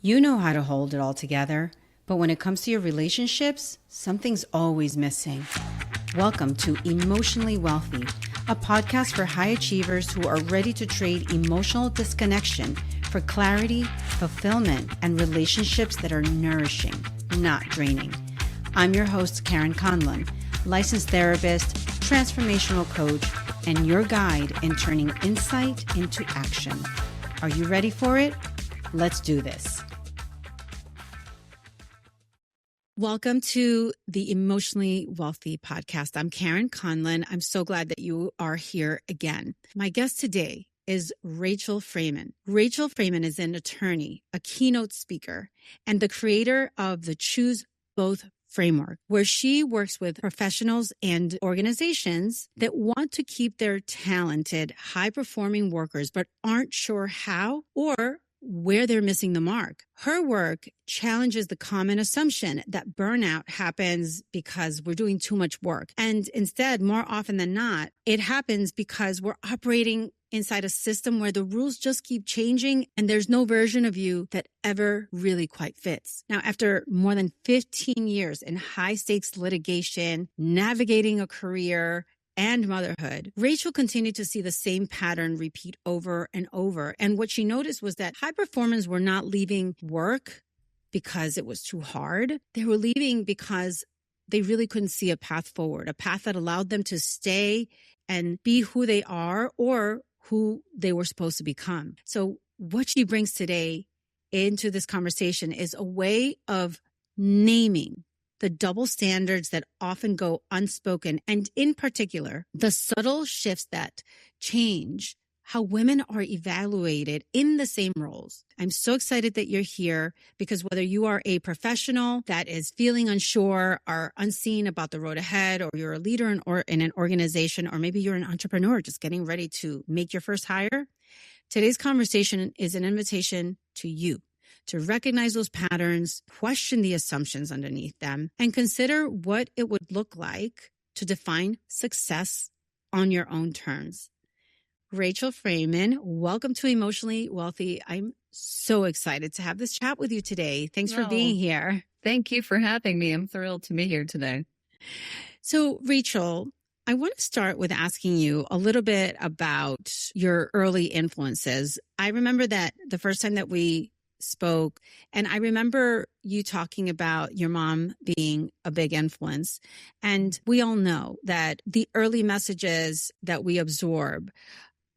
You know how to hold it all together, but when it comes to your relationships, something's always missing. Welcome to Emotionally Wealthy, a podcast for high achievers who are ready to trade emotional disconnection for clarity, fulfillment, and relationships that are nourishing, not draining. I'm your host, Karen Conlon, licensed therapist, transformational coach, and your guide in turning insight into action. Are you ready for it? Let's do this. Welcome to the Emotionally Wealthy podcast. I'm Karen Conlon. I'm so glad that you are here again. My guest today is Rachel Freyman. Rachel Freyman is an attorney, a keynote speaker, and the creator of the Choose Both framework, where she works with professionals and organizations that want to keep their talented, high-performing workers, but aren't sure how or where they're missing the mark. Her work challenges the common assumption that burnout happens because we're doing too much work. And instead, more often than not, it happens because we're operating inside a system where the rules just keep changing and there's no version of you that ever really quite fits. Now, after more than 15 years in high-stakes litigation, navigating a career, and motherhood, Rachel continued to see the same pattern repeat over and over. And what she noticed was that high performers were not leaving work because it was too hard. They were leaving because they really couldn't see a path forward, a path that allowed them to stay and be who they are or who they were supposed to become. So what she brings today into this conversation is a way of naming the double standards that often go unspoken, and in particular, the subtle shifts that change how women are evaluated in the same roles. I'm so excited that you're here because whether you are a professional that is feeling unsure or unseen about the road ahead, or you're a leader in an organization, or maybe you're an entrepreneur just getting ready to make your first hire, today's conversation is an invitation to you to recognize those patterns, question the assumptions underneath them, and consider what it would look like to define success on your own terms. Rachel Freyman, welcome to Emotionally Wealthy. I'm so excited to have this chat with you today. Thanks for being here. Thank you for having me. I'm thrilled to be here today. So, Rachel, I want to start with asking you a little bit about your early influences. I remember that the first time that we spoke, and I remember you talking about your mom being a big influence. And we all know that the early messages that we absorb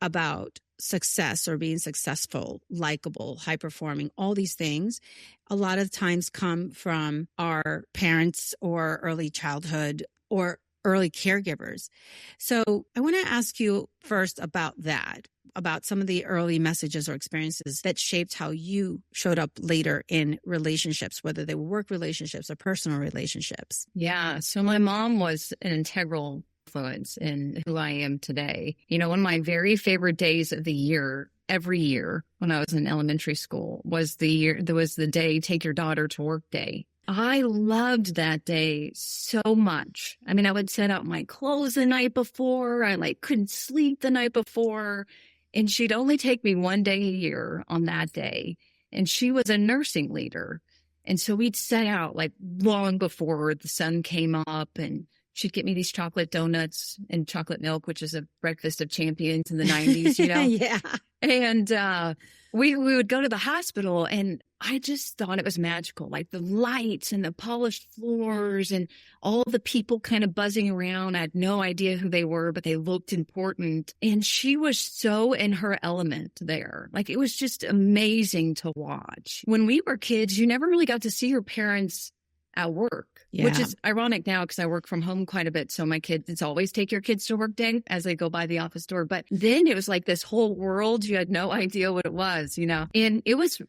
about success or being successful, likable, high performing, all these things, a lot of times come from our parents or early childhood or early caregivers. So I want to ask you first about that, about some of the early messages or experiences that shaped how you showed up later in relationships, whether they were work relationships or personal relationships. Yeah. So my mom was an integral influence in who I am today. You know, one of my very favorite days of the year, every year when I was in elementary school, was the day Take Your Daughter to Work Day. I loved that day so much. I mean, I would set out my clothes the night before. I couldn't sleep the night before. And she'd only take me one day a year on that day. And she was a nursing leader. And so we'd set out long before the sun came up, and she'd get me these chocolate donuts and chocolate milk, which is a breakfast of champions in the 90s, you know? Yeah. And we would go to the hospital, and I just thought it was magical, like the lights and the polished floors and all the people kind of buzzing around. I had no idea who they were, but they looked important. And she was so in her element there. It was just amazing to watch. When we were kids, you never really got to see your parents at work, which is ironic now because I work from home quite a bit. So my kids, it's always take your kids to work day as they go by the office door. But then it was like this whole world. You had no idea what it was, you know, and it was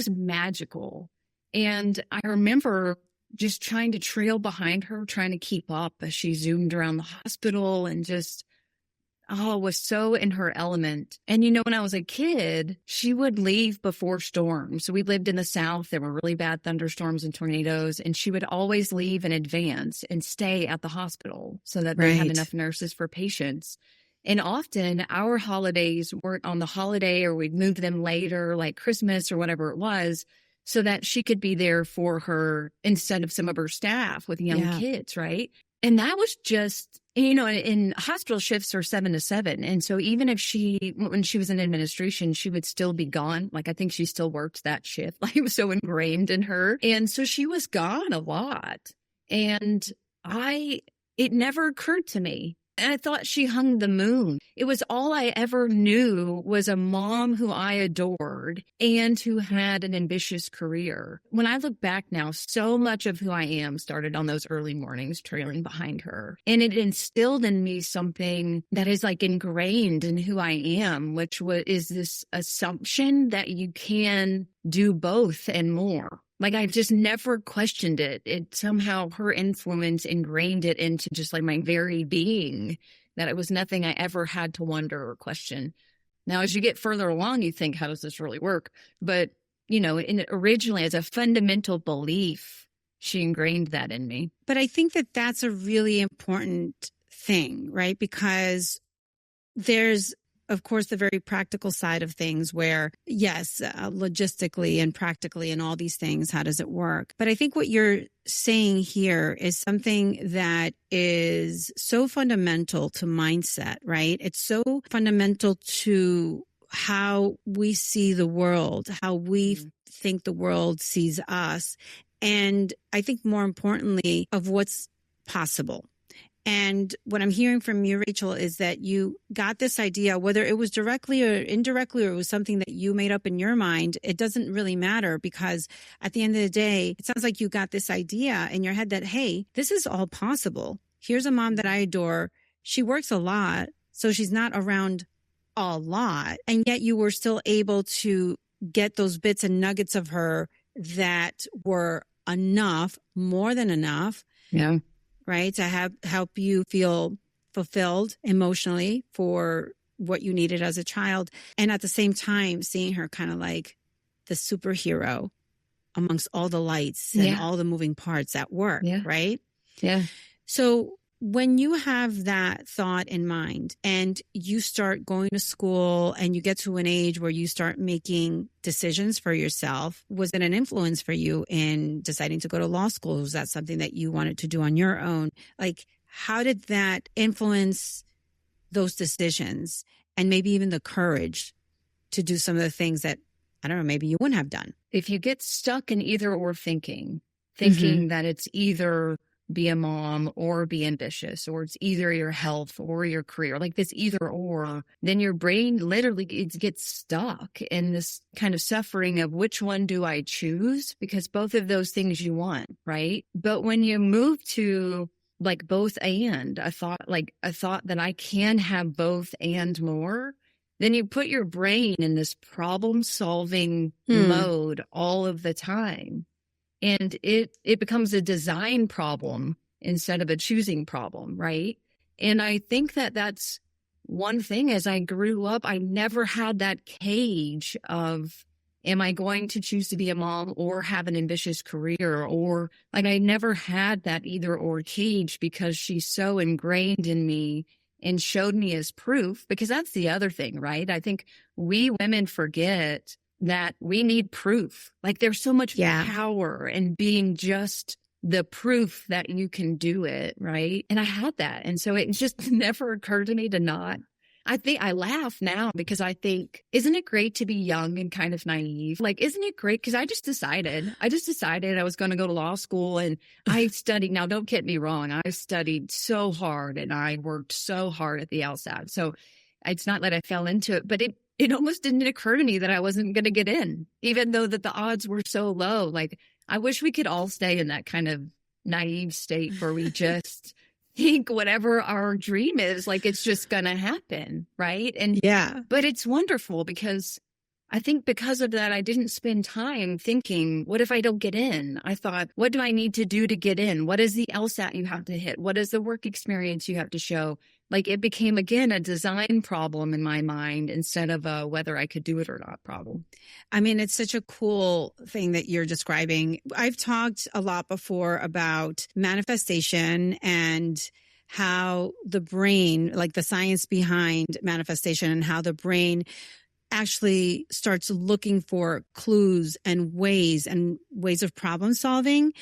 magical. And I remember just trying to trail behind her, trying to keep up as she zoomed around the hospital and just, was so in her element. And, you know, when I was a kid, she would leave before storms. So we lived in the South. There were really bad thunderstorms and tornadoes. And she would always leave in advance and stay at the hospital so that they had enough nurses for patients. And often our holidays weren't on the holiday, or we'd move them later, like Christmas or whatever it was. so that she could be there for her instead of some of her staff with young kids, right? And that was just, in hospital shifts are 7 to 7. And so even if when she was in administration, she would still be gone. Like, I think she still worked that shift. Like, it was so ingrained in her. And so she was gone a lot. And it never occurred to me. And I thought she hung the moon. It was all I ever knew was a mom who I adored and who had an ambitious career. When I look back now, so much of who I am started on those early mornings trailing behind her. And it instilled in me something that is like ingrained in who I am, which is this assumption that you can do both and more. Like, I just never questioned it. It somehow, her influence ingrained it into just like my very being, that it was nothing I ever had to wonder or question. Now, as you get further along, you think, how does this really work? But, originally as a fundamental belief, she ingrained that in me. But I think that that's a really important thing, right? Because there's, of course, the very practical side of things where, yes, logistically and practically and all these things, how does it work? But I think what you're saying here is something that is so fundamental to mindset, right? It's so fundamental to how we see the world, how we think the world sees us. And I think more importantly, of what's possible. And what I'm hearing from you, Rachel, is that you got this idea, whether it was directly or indirectly, or it was something that you made up in your mind, it doesn't really matter, because at the end of the day, it sounds like you got this idea in your head that, hey, this is all possible. Here's a mom that I adore. She works a lot, so she's not around a lot. And yet you were still able to get those bits and nuggets of her that were enough, more than enough. Yeah. Right? To help you feel fulfilled emotionally for what you needed as a child. And at the same time, seeing her kind of like the superhero amongst all the lights and all the moving parts at work, right? Yeah. So when you have that thought in mind and you start going to school and you get to an age where you start making decisions for yourself, was it an influence for you in deciding to go to law school? Was that something that you wanted to do on your own? Like, how did that influence those decisions and maybe even the courage to do some of the things that, I don't know, maybe you wouldn't have done? If you get stuck in either or thinking that it's either be a mom or be ambitious, or it's either your health or your career, like this either or, then your brain literally gets stuck in this kind of suffering of which one do I choose? Because both of those things you want, right? But when you move to like both and a thought that I can have both and more, then you put your brain in this problem solving mode all of the time. And it becomes a design problem instead of a choosing problem, right? And I think that that's one thing. As I grew up, I never had that cage of, am I going to choose to be a mom or have an ambitious career? Or like, I never had that either or cage, because she's so ingrained in me and showed me as proof. Because that's the other thing, right? I think we women forget that we need proof. Like, there's so much power in being just the proof that you can do it, right? And I had that. And so it just never occurred to me to not. I think I laugh now because I think, isn't it great to be young and kind of naive? Like, isn't it great? Because I just decided I was going to go to law school, and I studied. Now, don't get me wrong. I studied so hard and I worked so hard at the LSAT. So it's not that I fell into it, but it almost didn't occur to me that I wasn't going to get in, even though that the odds were so low. Like, I wish we could all stay in that kind of naive state where we just think whatever our dream is, like, it's just going to happen. Right. And but it's wonderful, because I think because of that, I didn't spend time thinking, what if I don't get in? I thought, what do I need to do to get in? What is the LSAT you have to hit? What is the work experience you have to show? Like, it became, again, a design problem in my mind instead of a whether I could do it or not problem. I mean, it's such a cool thing that you're describing. I've talked a lot before about manifestation and how the brain, like the science behind manifestation, and how the brain actually starts looking for clues and ways of problem solving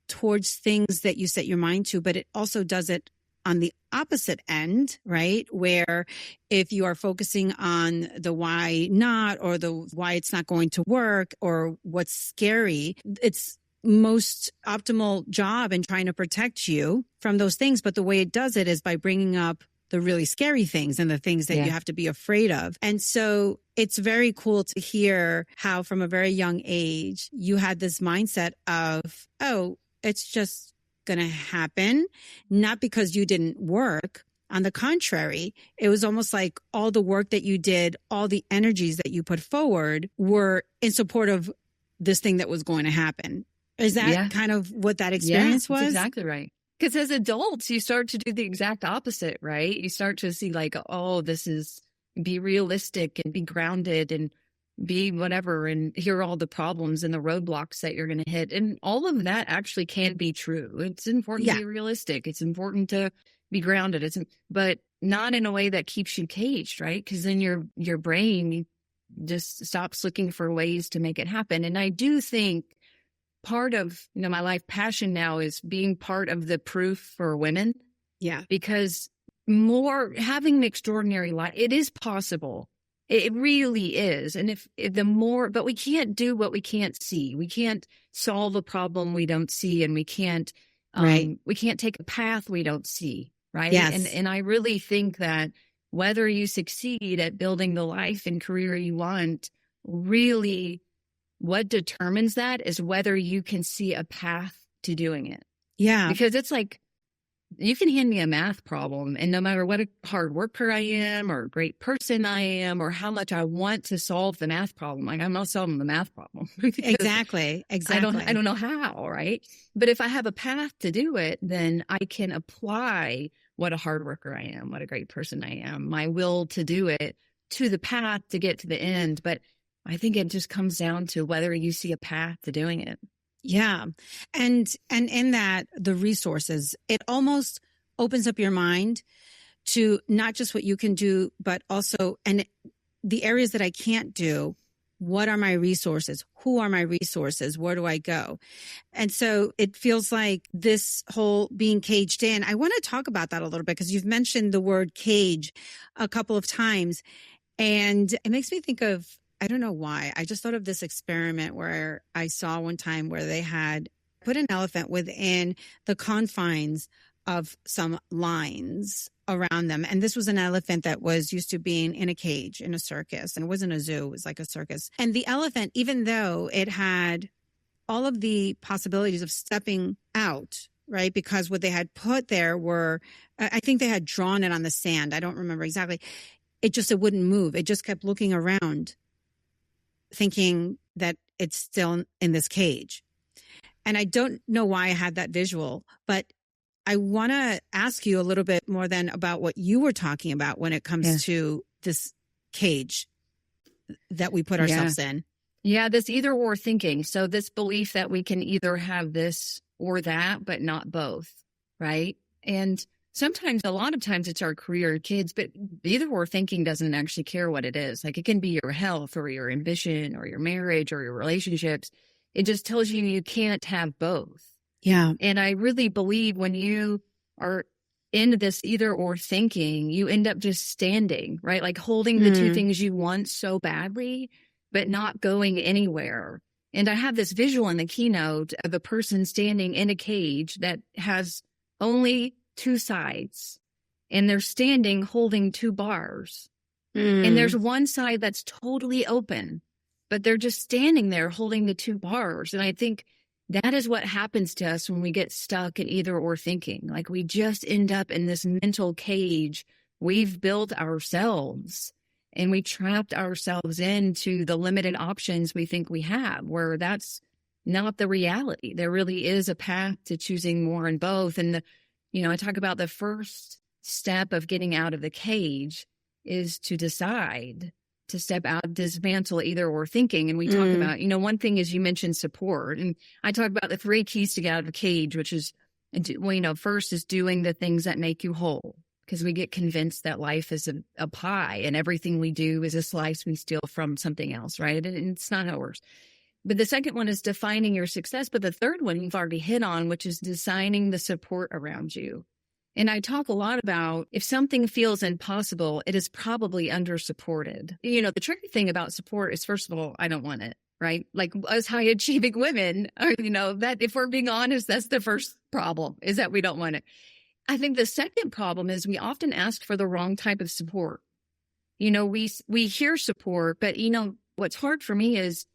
towards things that you set your mind to, but it also does it on the opposite end, right? Where if you are focusing on the why not, or the why it's not going to work, or what's scary, it's most optimal job in trying to protect you from those things. But the way it does it is by bringing up the really scary things and the things that you have to be afraid of. And so it's very cool to hear how from a very young age, you had this mindset of, oh, it's just going to happen, not because you didn't work. On the contrary, it was almost like all the work that you did, all the energies that you put forward were in support of this thing that was going to happen. Is that kind of what that experience was? That's exactly right. Because as adults, you start to do the exact opposite, right? You start to see like, oh, this is be realistic and be grounded and be whatever, and hear all the problems and the roadblocks that you're going to hit. And all of that actually can be true. It's important to be realistic. It's important to be grounded. But not in a way that keeps you caged, right? Because then your brain just stops looking for ways to make it happen. And I do think part of, my life passion now is being part of the proof for women. Yeah. Because having an extraordinary life, it is possible. It really is. And but we can't do what we can't see. We can't solve a problem we don't see, and we can't take a path we don't see. Right. Yes. And I really think that whether you succeed at building the life and career you want, really what determines that is whether you can see a path to doing it. Yeah. Because it's like, you can hand me a math problem, and no matter what a hard worker I am or a great person I am or how much I want to solve the math problem, like I'm not solving the math problem. Exactly. I don't know how, right? But if I have a path to do it, then I can apply what a hard worker I am, what a great person I am, my will to do it to the path to get to the end. But I think it just comes down to whether you see a path to doing it. Yeah. And in that, the resources, it almost opens up your mind to not just what you can do, but also, and the areas that I can't do, what are my resources? Who are my resources? Where do I go? And so it feels like this whole being caged in, I want to talk about that a little bit because you've mentioned the word cage a couple of times, and it makes me think of, I don't know why. I just thought of this experiment where I saw one time where they had put an elephant within the confines of some lines around them. And this was an elephant that was used to being in a cage in a circus. And it wasn't a zoo, it was like a circus. And the elephant, even though it had all of the possibilities of stepping out, right? Because what they had put there were, I think they had drawn it on the sand. I don't remember exactly. It wouldn't move. It just kept looking around, thinking that it's still in this cage. And I don't know why I had that visual, but I want to ask you a little bit more then about what you were talking about when it comes to this cage that we put ourselves in. Yeah, this either or thinking. So this belief that we can either have this or that, but not both, right? And a lot of times it's our career or kids, but either or thinking doesn't actually care what it is. Like it can be your health or your ambition or your marriage or your relationships. It just tells you can't have both. Yeah. And I really believe when you are in this either or thinking, you end up just standing, right? Like holding the two things you want so badly, but not going anywhere. And I have this visual in the keynote of a person standing in a cage that has only two sides, and they're standing holding two bars. And there's one side that's totally open, but they're just standing there holding the two bars. And I think that is what happens to us when we get stuck in either or thinking. Like we just end up in this mental cage we've built ourselves, and we trapped ourselves into the limited options we think we have, where that's not the reality. There really is a path to choosing more in both. And I talk about the first step of getting out of the cage is to decide to step out, dismantle either or thinking. And we talk about, one thing is you mentioned support. And I talk about the 3 keys to get out of the cage, which is, first is doing the things that make you whole. because we get convinced that life is a pie and everything we do is a slice we steal from something else, right? And it's not how it works. But the second one is defining your success. But the third one you've already hit on, which is designing the support around you. And I talk a lot about if something feels impossible, it is probably under-supported. The tricky thing about support is, first of all, I don't want it, right? Like us high-achieving women, that if we're being honest, that's the first problem, is that we don't want it. I think the second problem is we often ask for the wrong type of support. We hear support, but what's hard for me is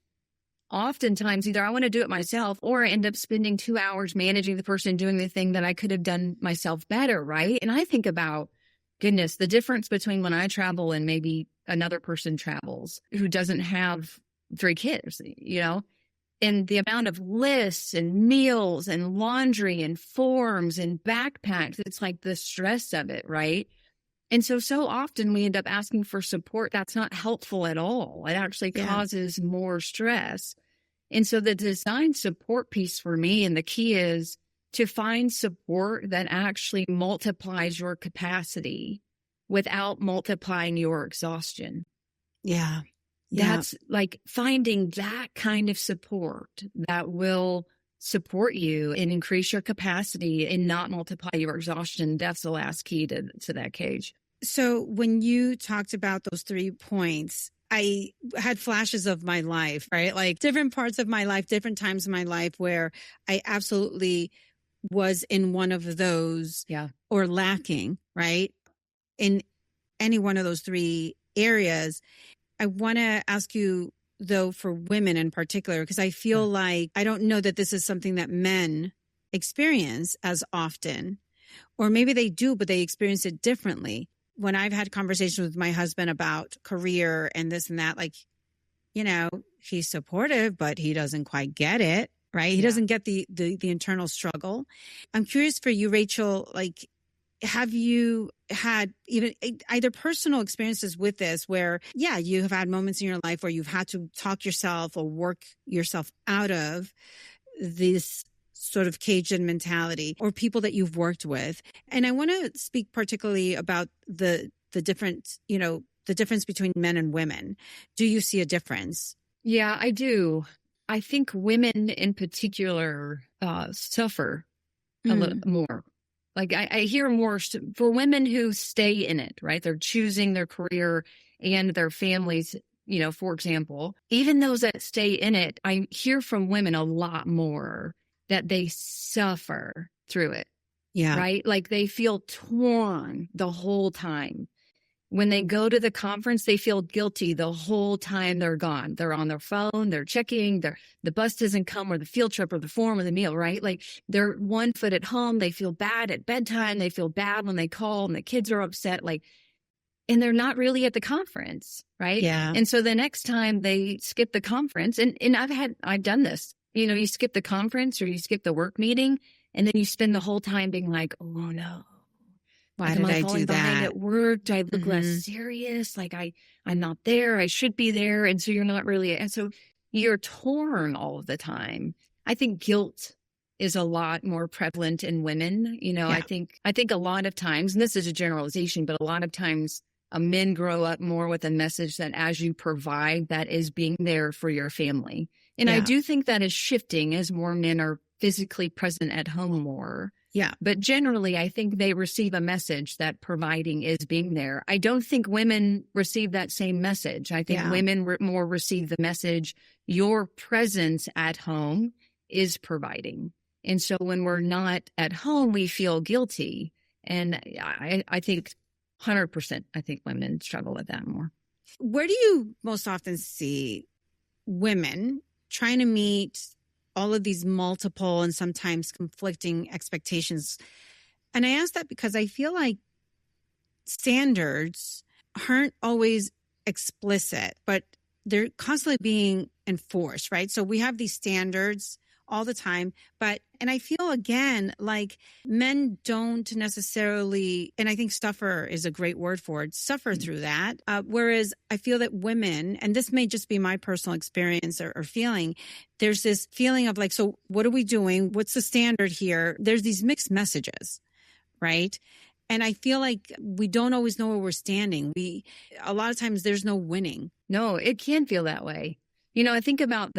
oftentimes either I want to do it myself or I end up spending 2 hours managing the person doing the thing that I could have done myself better, right? And I think about, goodness, the difference between when I travel and maybe another person travels who doesn't have 3 kids, and the amount of lists and meals and laundry and forms and backpacks. It's like the stress of it, right? And so often we end up asking for support that's not helpful at all. It actually causes more stress. And so the design support piece for me, and the key is to find support that actually multiplies your capacity without multiplying your exhaustion. Yeah. That's like finding that kind of support that will support you and increase your capacity and not multiply your exhaustion. That's the last key to that cage. So when you talked about those 3 points, I had flashes of my life, right? Like different parts of my life, different times in my life where I absolutely was in one of those or lacking, right? In any one of those 3 areas. I want to ask you, though, for women in particular, because I feel like I don't know that this is something that men experience as often, or maybe they do, but they experience it differently. When I've had conversations with my husband about career and this and that, like, he's supportive, but he doesn't quite get it, right? He doesn't get the internal struggle. I'm curious for you, Rachel, like, have you had even either personal experiences with this where, you have had moments in your life where you've had to talk yourself or work yourself out of this sort of Cajun mentality, or people that you've worked with? And I want to speak particularly about the different, the difference between men and women. Do you see a difference? Yeah, I do. I think women in particular suffer a little more. Like I hear more for women who stay in it, right? They're choosing their career and their families, for example. Even those that stay in it, I hear from women a lot more that they suffer through it. Yeah. Right? Like they feel torn the whole time. When they go to the conference, they feel guilty the whole time they're gone. They're on their phone, they're checking, the bus doesn't come, or the field trip, or the form, or the meal, right? Like they're one foot at home. They feel bad at bedtime. They feel bad when they call and the kids are upset, and they're not really at the conference, right? Yeah. And so the next time they skip the conference, and I've done this, you skip the conference or you skip the work meeting, and then you spend the whole time being like, oh no. Why did I do that? At work? Do I look less serious? Like I'm not there. I should be there. And so you're not really, and so you're torn all of the time. I think guilt is a lot more prevalent in women. I think a lot of times, and this is a generalization, but a lot of times men grow up more with a message that as you provide, that is being there for your family. And I do think that is shifting as more men are physically present at home more. Yeah. But generally, I think they receive a message that providing is being there. I don't think women receive that same message. I think women more receive the message, your presence at home is providing. And so when we're not at home, we feel guilty. And I think 100%, I think women struggle with that more. Where do you most often see women trying to meet all of these multiple and sometimes conflicting expectations? And I ask that because I feel like standards aren't always explicit, but they're constantly being enforced, right? So we have these standards all the time, and I feel again, like men don't necessarily, and I think suffer is a great word for it, suffer through that. Whereas I feel that women, and this may just be my personal experience or feeling, there's this feeling of like, so what are we doing? What's the standard here? There's these mixed messages, right? And I feel like we don't always know where we're standing. A lot of times there's no winning. No, it can feel that way. I think about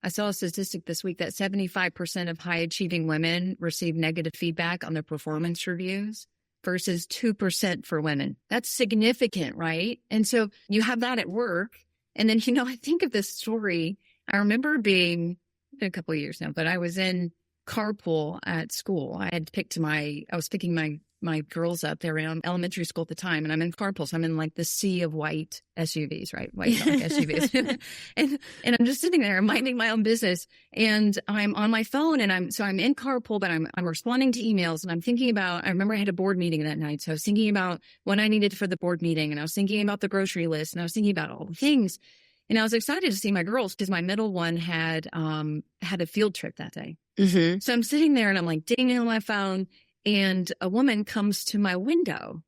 I saw a statistic this week that 75% of high achieving women receive negative feedback on their performance reviews versus 2% for women. That's significant, right? And so you have that at work. And then, I think of this story. I remember being a couple of years now, but I was in carpool at school. I was picking my girls up. They were in elementary school at the time, and I'm in carpool. So I'm in like the sea of white SUVs, right? White SUVs. and I'm just sitting there minding my own business, and I'm on my phone, and I'm in carpool, but I'm responding to emails, and I'm thinking about, I remember I had a board meeting that night. So I was thinking about what I needed for the board meeting, and I was thinking about the grocery list, and I was thinking about all the things. And I was excited to see my girls because my middle one had a field trip that day. Mm-hmm. So I'm sitting there and I'm like dinging on my phone, and a woman comes to my window,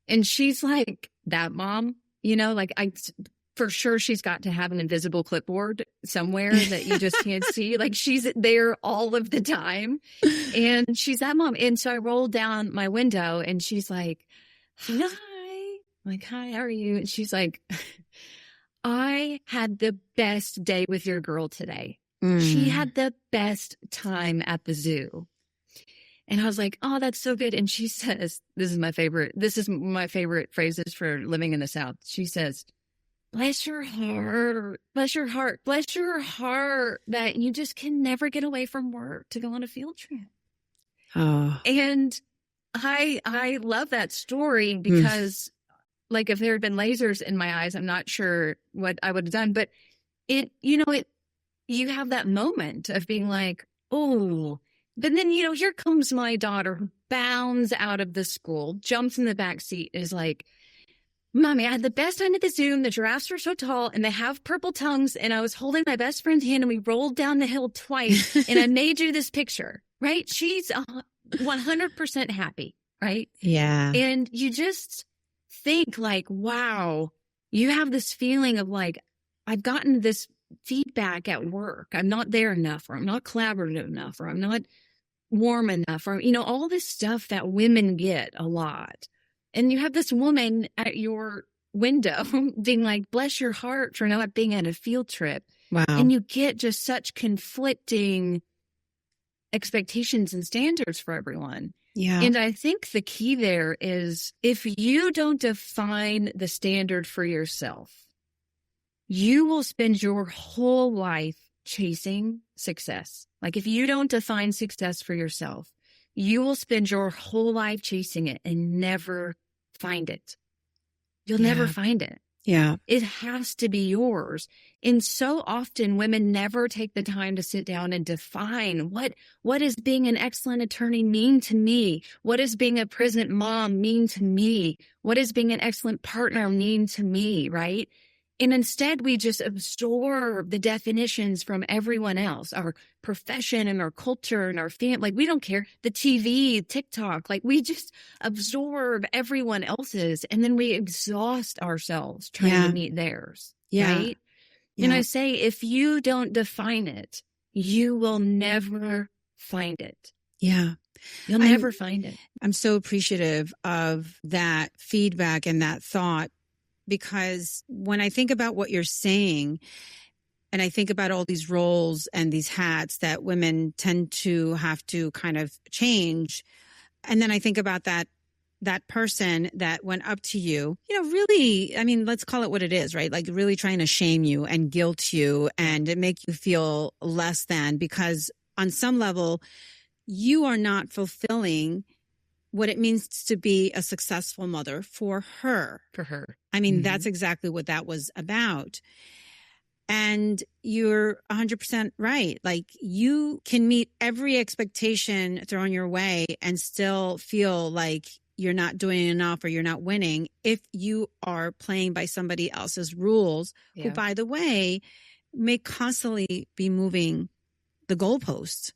and she's like, "That mom, for sure she's got to have an invisible clipboard somewhere that you just can't see. Like she's there all of the time, and she's that mom." And so I rolled down my window, and she's like, "Hi." I'm like, "Hi, how are you?" And she's like, "I had the best day with your girl today. She had the best time at the zoo." And I was like, "Oh, that's so good." And she says, this is my favorite phrases for living in the South. She says, bless your heart that you just can never get away from work to go on a field trip." Oh. And I love that story because like if there had been lasers in my eyes, I'm not sure what I would have done. But you have that moment of being like, oh, but then, here comes my daughter who bounds out of the school, jumps in the back seat, is like, "Mommy, I had the best time at the zoo. The giraffes are so tall and they have purple tongues. And I was holding my best friend's hand and we rolled down the hill twice and I made you this picture," right? She's 100% happy, right? Yeah. And you just think like, wow, you have this feeling of like, I've gotten this feedback at work. I'm not there enough, or I'm not collaborative enough, or I'm not warm enough, or, all this stuff that women get a lot. And you have this woman at your window being like, bless your heart for not being at a field trip. Wow. And you get just such conflicting expectations and standards for everyone. Yeah. And I think the key there is if you don't define the standard for yourself, you will spend your whole life chasing success. Like if you don't define success for yourself, you will spend your whole life chasing it and never find it. You'll never find it. Yeah. It has to be yours. And so often women never take the time to sit down and define what does being an excellent attorney mean to me? What does being a present mom mean to me? What does being an excellent partner mean to me, right? And instead, we just absorb the definitions from everyone else, our profession and our culture and our family. Like, we don't care. The TV, TikTok, like we just absorb everyone else's and then we exhaust ourselves trying to meet theirs. Yeah. Right? Yeah. And I say, if you don't define it, you will never find it. Yeah. You'll never find it. I'm so appreciative of that feedback and that thought. Because when I think about what you're saying, and I think about all these roles and these hats that women tend to have to kind of change, and then I think about that person that went up to you, really, I mean, let's call it what it is, right? Like really trying to shame you and guilt you and make you feel less than, because on some level, you are not fulfilling what it means to be a successful mother for her. I mean, that's exactly what that was about. And you're 100% right. Like you can meet every expectation thrown your way and still feel like you're not doing enough or you're not winning if you are playing by somebody else's rules, who, by the way, may constantly be moving the goalposts.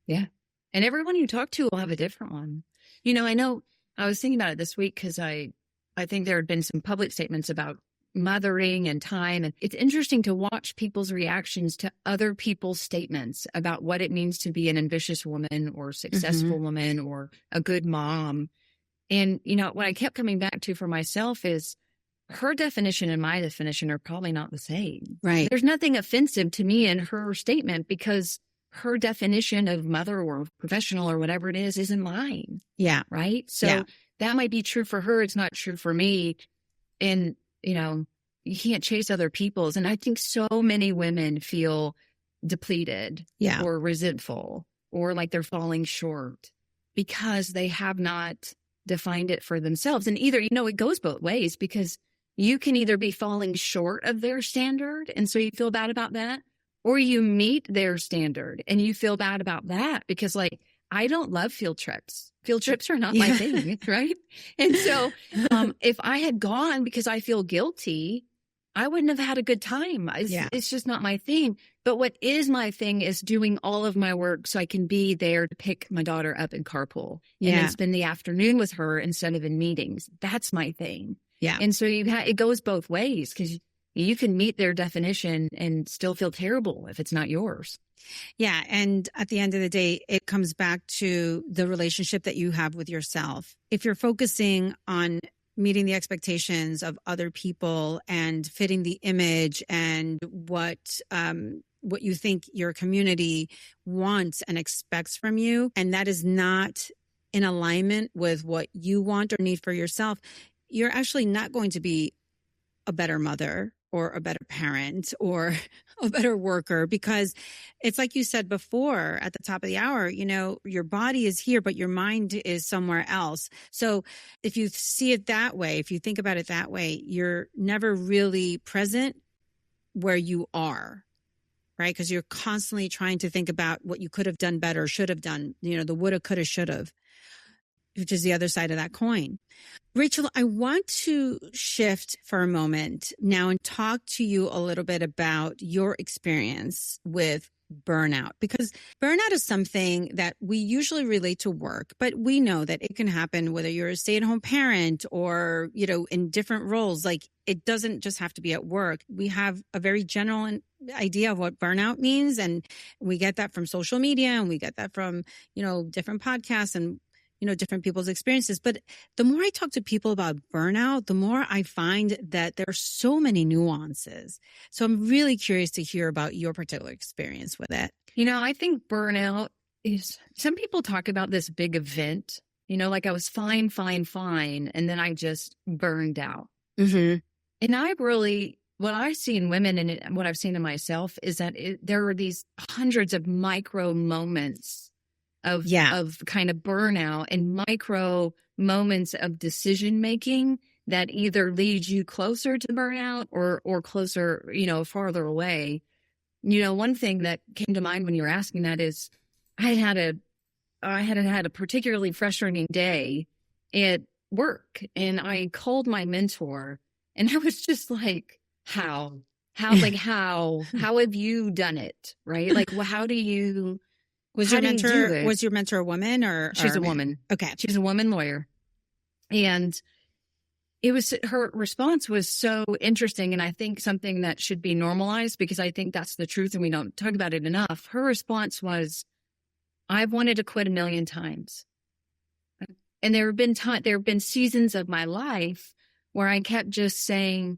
Yeah. And everyone you talk to will have a different one. I know I was thinking about it this week because I think there had been some public statements about mothering and time. And it's interesting to watch people's reactions to other people's statements about what it means to be an ambitious woman or successful woman or a good mom. And, what I kept coming back to for myself is her definition and my definition are probably not the same. Right. There's nothing offensive to me in her statement because her definition of mother or professional or whatever it is isn't mine. Yeah. Right. So that might be true for her. It's not true for me. And, you can't chase other people's. And I think so many women feel depleted or resentful or like they're falling short because they have not defined it for themselves. And either, it goes both ways because you can either be falling short of their standard. And so you feel bad about that, or you meet their standard and you feel bad about that because like, I don't love field trips. Field trips are not my thing. Right. And so if I had gone because I feel guilty, I wouldn't have had a good time. It's just not my thing. But what is my thing is doing all of my work so I can be there to pick my daughter up in carpool and then spend the afternoon with her instead of in meetings. That's my thing. Yeah. And so it goes both ways because you can meet their definition and still feel terrible if it's not yours. Yeah. And at the end of the day, it comes back to the relationship that you have with yourself. If you're focusing on meeting the expectations of other people and fitting the image and what you think your community wants and expects from you, and that is not in alignment with what you want or need for yourself, you're actually not going to be a better mother or a better parent or a better worker, because it's like you said before at the top of the hour, your body is here, but your mind is somewhere else. So if you see it that way, if you think about it that way, you're never really present where you are, right? Because you're constantly trying to think about what you could have done better, should have done, the woulda, coulda, should have, which is the other side of that coin. Rachel, I want to shift for a moment now and talk to you a little bit about your experience with burnout, because burnout is something that we usually relate to work, but we know that it can happen whether you're a stay-at-home parent or, in different roles. Like, it doesn't just have to be at work. We have a very general idea of what burnout means, and we get that from social media, and we get that from, different podcasts and different people's experiences. But the more I talk to people about burnout, the more I find that there are so many nuances. So I'm really curious to hear about your particular experience with it. I think burnout is, some people talk about this big event, like I was fine. And then I just burned out. Mm-hmm. And what I see in women and what I've seen in myself is that there are these hundreds of micro moments of kind of burnout and micro moments of decision making that either lead you closer to burnout or closer, farther away. One thing that came to mind when you were asking that is I had a particularly frustrating day at work, and I called my mentor, and I was just like, how have you done it? Right? Like, well, how do you? Was your mentor a woman or? She's a woman. Okay. She's a woman lawyer. And her response was so interesting. And I think something that should be normalized, because I think that's the truth and we don't talk about it enough. Her response was, I've wanted to quit a million times. And there have been seasons of my life where I kept just saying,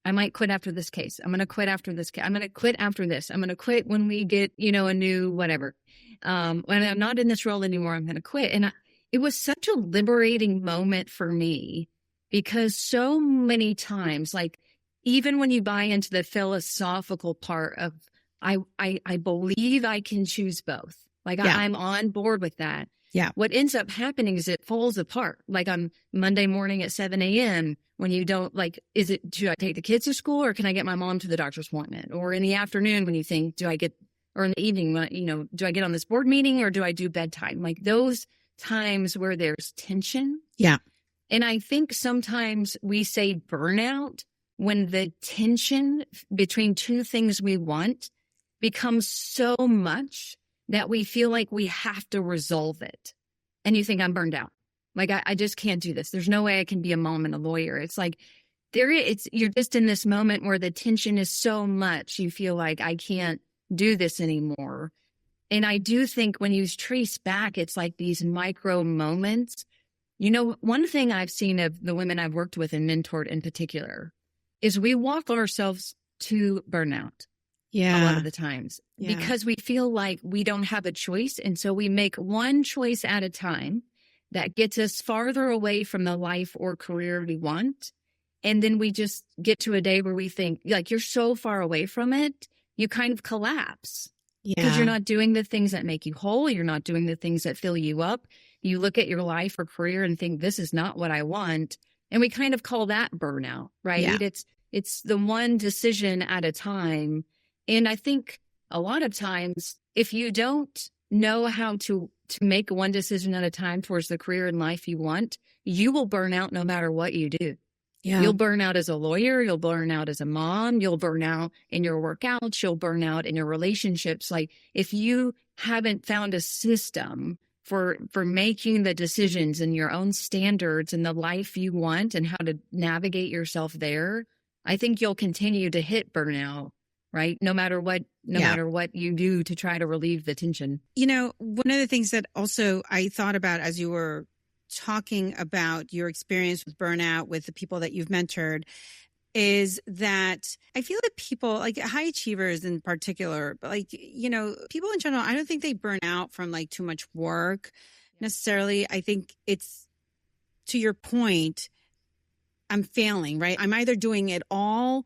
I might quit after this case. I'm going to quit after this case. I'm going to quit after this. I'm going to quit when we get, a new whatever. When I'm not in this role anymore, I'm going to quit. And it was such a liberating moment for me, because so many times, like, even when you buy into the philosophical part of, I believe I can choose both. Like, I'm on board with that. Yeah. What ends up happening is it falls apart. Like on Monday morning at 7 a.m. when you don't should I take the kids to school, or can I get my mom to the doctor's appointment? Or in the afternoon when you think, or in the evening, when, do I get on this board meeting or do I do bedtime? Like those times where there's tension. Yeah. And I think sometimes we say burnout when the tension between two things we want becomes so much that we feel like we have to resolve it. And you think, I'm burned out. Like, I just can't do this. There's no way I can be a mom and a lawyer. It's like, you're just in this moment where the tension is so much, you feel like I can't do this anymore. And I do think when you trace back, it's like these micro moments You know, one thing I've seen of the women I've worked with and mentored in particular is we walk ourselves to burnout a lot of the times because we feel like we don't have a choice. And so we make one choice at a time that gets us farther away from the life or career we want. And then we just get to a day where we think, like, you're so far away from it, you kind of collapse. Because you're not doing the things that make you whole. You're not doing the things that fill you up. You look at your life or career and think, this is not what I want. And we kind of call that burnout, right? Yeah. It's the one decision at a time. And I think a lot of times, if you don't know how to make one decision at a time towards the career and life you want, you will burn out no matter what you do. Yeah. You'll burn out as a lawyer. You'll burn out as a mom. You'll burn out in your workouts. You'll burn out in your relationships. Like, if you haven't found a system for making the decisions and your own standards and the life you want and how to navigate yourself there, I think you'll continue to hit burnout, right? No matter what you do to try to relieve the tension. You know, one of the things that also I thought about as you were talking about your experience with burnout with the people that you've mentored is that I feel like people, like high achievers in particular, but like, you know, people in general, I don't think they burn out from like too much work necessarily. I think it's, to your point, I'm failing, right? I'm either doing it all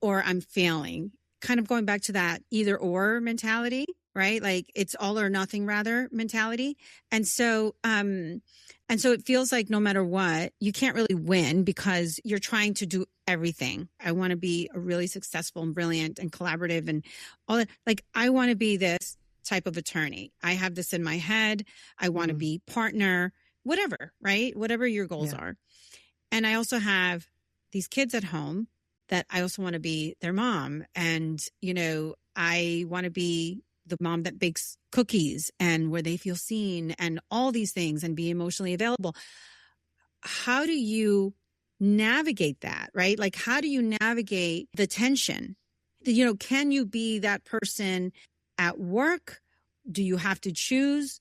or I'm failing. Kind of going back to that either or mentality, right? Like it's all or nothing rather mentality. And so it feels like no matter what, you can't really win because you're trying to do everything. I want to be a really successful and brilliant and collaborative and all that. Like, I want to be this type of attorney. I have this in my head. I want to be partner, whatever, right? Whatever your goals are. And I also have these kids at home that I also want to be their mom. And, you know, I want to be the mom that bakes cookies and where they feel seen and all these things and be emotionally available. How do you navigate that, right? Like, how do you navigate the tension? You know, can you be that person at work? Do you have to choose,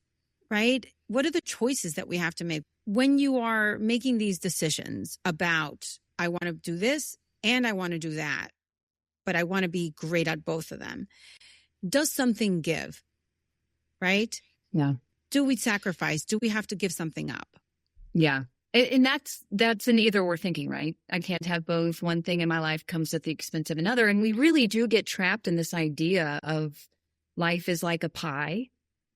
right? What are the choices that we have to make when you are making these decisions about, I want to do this and I want to do that, but I want to be great at both of them? Does something give, right? Yeah. Do we sacrifice? Do we have to give something up? Yeah. And that's an either or thinking, right? I can't have both. One thing in my life comes at the expense of another. And we really do get trapped in this idea of life is like a pie.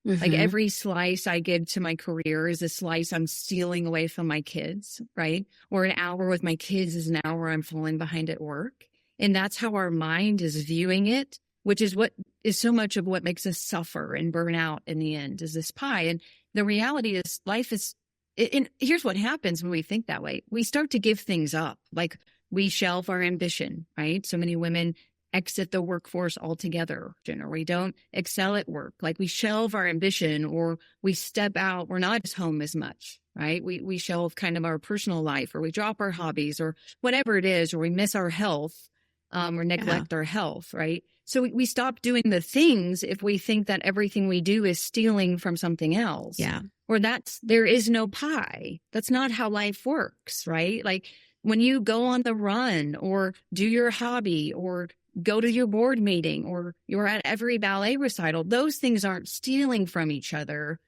Like every slice I give to my career is a slice I'm stealing away from my kids, right? Or an hour with my kids is an hour I'm falling behind at work. And that's how our mind is viewing it, which is what is so much of what makes us suffer and burn out in the end, is this pie. And the reality is life is, and here's what happens when we think that way. We start to give things up. Like, we shelve our ambition, right? So many women exit the workforce altogether, or we don't excel at work. Like, we shelve our ambition, or we step out. We're not at home as much, right? We shelve kind of our personal life, or we drop our hobbies, or whatever it is, or we miss our health, or neglect our health, right? So we stop doing the things if we think that everything we do is stealing from something else. Yeah. Or there is no pie. That's not how life works, right? Like, when you go on the run or do your hobby or go to your board meeting or you're at every ballet recital, those things aren't stealing from each other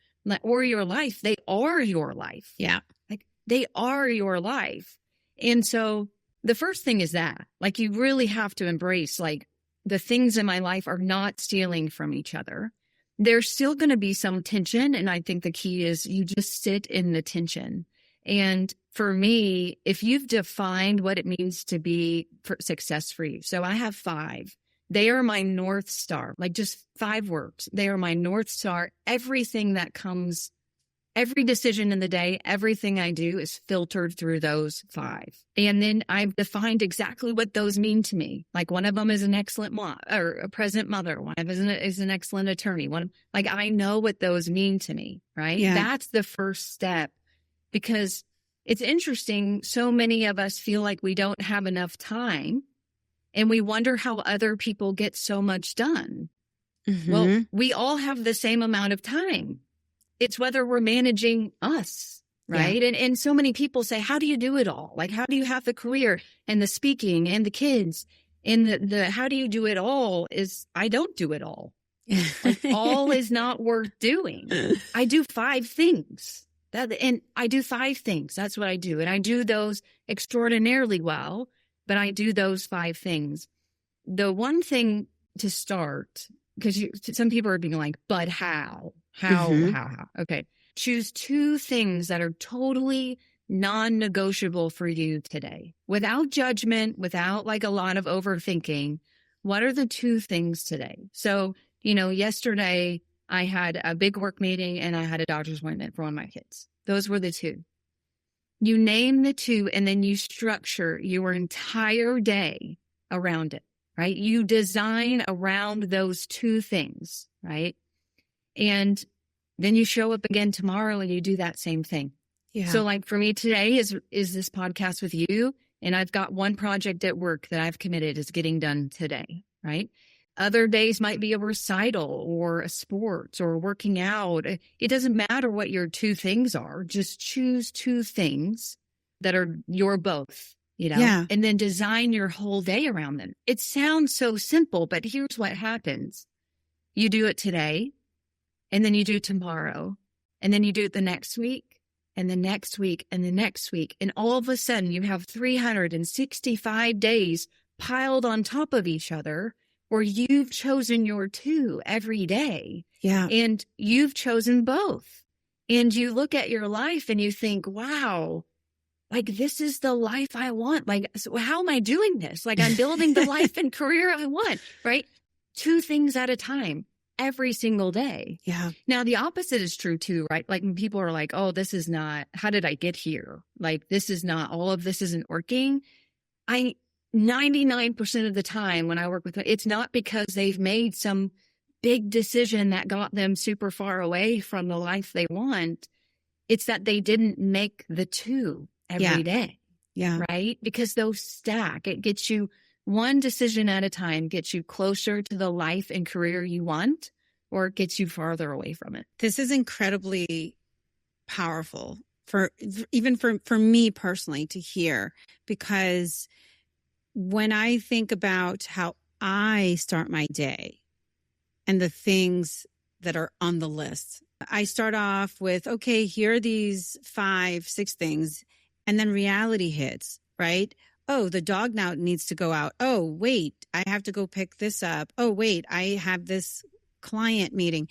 or your life. They are your life. Yeah. Like, they are your life. And so the first thing is that, like, you really have to embrace, like, the things in my life are not stealing from each other. There's still going to be some tension. And I think the key is you just sit in the tension. And for me, if you've defined what it means to be success for you, so I have 5. They are my North Star, like just 5 words. They are my North Star. Everything that comes, every decision in the day, everything I do is filtered through those 5. And then I've defined exactly what those mean to me. Like, one of them is an excellent mom or a present mother. One of them is an excellent attorney. Like, I know what those mean to me, right? Yeah. That's the first step, because it's interesting. So many of us feel like we don't have enough time, and we wonder how other people get so much done. Well, we all have the same amount of time. It's whether we're managing us, right? And so many people say, how do you do it all? Like, how do you have the career and the speaking and the kids and the how do you do it all is I don't do it all. Like, all is not worth doing. I do 5 things. And I do 5 things. That's what I do. And I do those extraordinarily well, but I do those 5 things. The one thing to start, because some people are being like, but how? How? Okay. Choose 2 things that are totally non-negotiable for you today. Without judgment, without like a lot of overthinking, what are the 2 things today? So, yesterday I had a big work meeting and I had a doctor's appointment for one of my kids. Those were the 2. You name the 2 and then you structure your entire day around it, right? You design around those 2 things, right? And then you show up again tomorrow and you do that same thing. Yeah. So like for me today is this podcast with you. And I've got one project at work that I've committed is getting done today, right? Other days might be a recital or a sports or working out. It doesn't matter what your 2 things are. Just choose 2 things that are your both, and then design your whole day around them. It sounds so simple, but here's what happens. You do it today, and then you do it tomorrow, and then you do it the next week, and the next week, and the next week. And all of a sudden, you have 365 days piled on top of each other where you've chosen your 2 every day. Yeah. And you've chosen both. And you look at your life and you think, wow, like this is the life I want. Like, so how am I doing this? Like I'm building the life and career I want, right? 2 things at a time every single day. Yeah. Now the opposite is true too, right? Like when people are like, oh, this is not, how did I get here? Like this is not, all of this isn't working. 99% of the time when I work with them, it's not because they've made some big decision that got them super far away from the life they want. It's that they didn't make the 2 every day. Yeah. Right? Because those stack. It gets you one decision at a time, gets you closer to the life and career you want, or it gets you farther away from it. This is incredibly powerful for me personally to hear, because when I think about how I start my day and the things that are on the list, I start off with, okay, here are these 5, 6 things. And then reality hits, right? Oh, the dog now needs to go out. Oh, wait, I have to go pick this up. Oh, wait, I have this client meeting.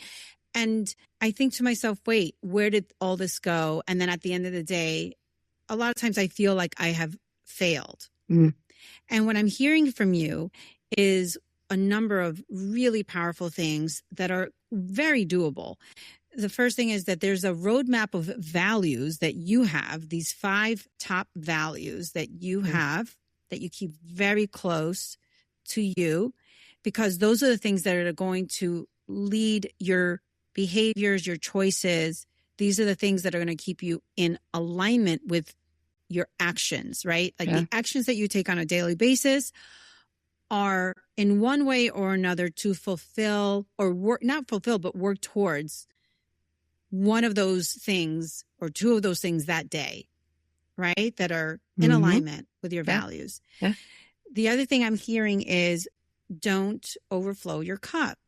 And I think to myself, wait, where did all this go? And then at the end of the day, a lot of times I feel like I have failed. Mm. And what I'm hearing from you is a number of really powerful things that are very doable. The first thing is that there's a roadmap of values that you have, these 5 top values that you have, that you keep very close to you, because those are the things that are going to lead your behaviors, your choices. These are the things that are going to keep you in alignment with your actions, right? Like the actions that you take on a daily basis are in one way or another to fulfill or work, not fulfill, but work towards one of those things or 2 of those things that day, right? That are in alignment with your values. Yeah. The other thing I'm hearing is don't overflow your cup.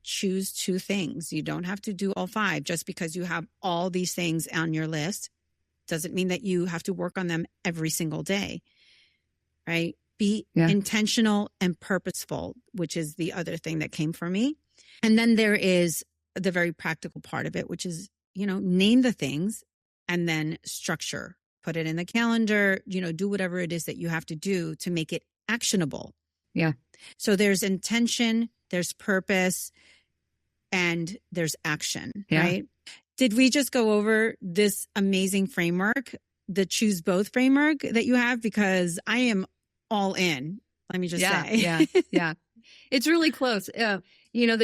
Choose 2 things. You don't have to do all 5 just because you have all these things on your list. Doesn't mean that you have to work on them every single day, right? Be intentional and purposeful, which is the other thing that came for me. And then there is the very practical part of it, which is, name the things and then structure, put it in the calendar, do whatever it is that you have to do to make it actionable. Yeah. So there's intention, there's purpose, and there's action, right? Did we just go over this amazing framework, the Choose Both framework that you have? Because I am all in, let me just say. Yeah. It's really close. The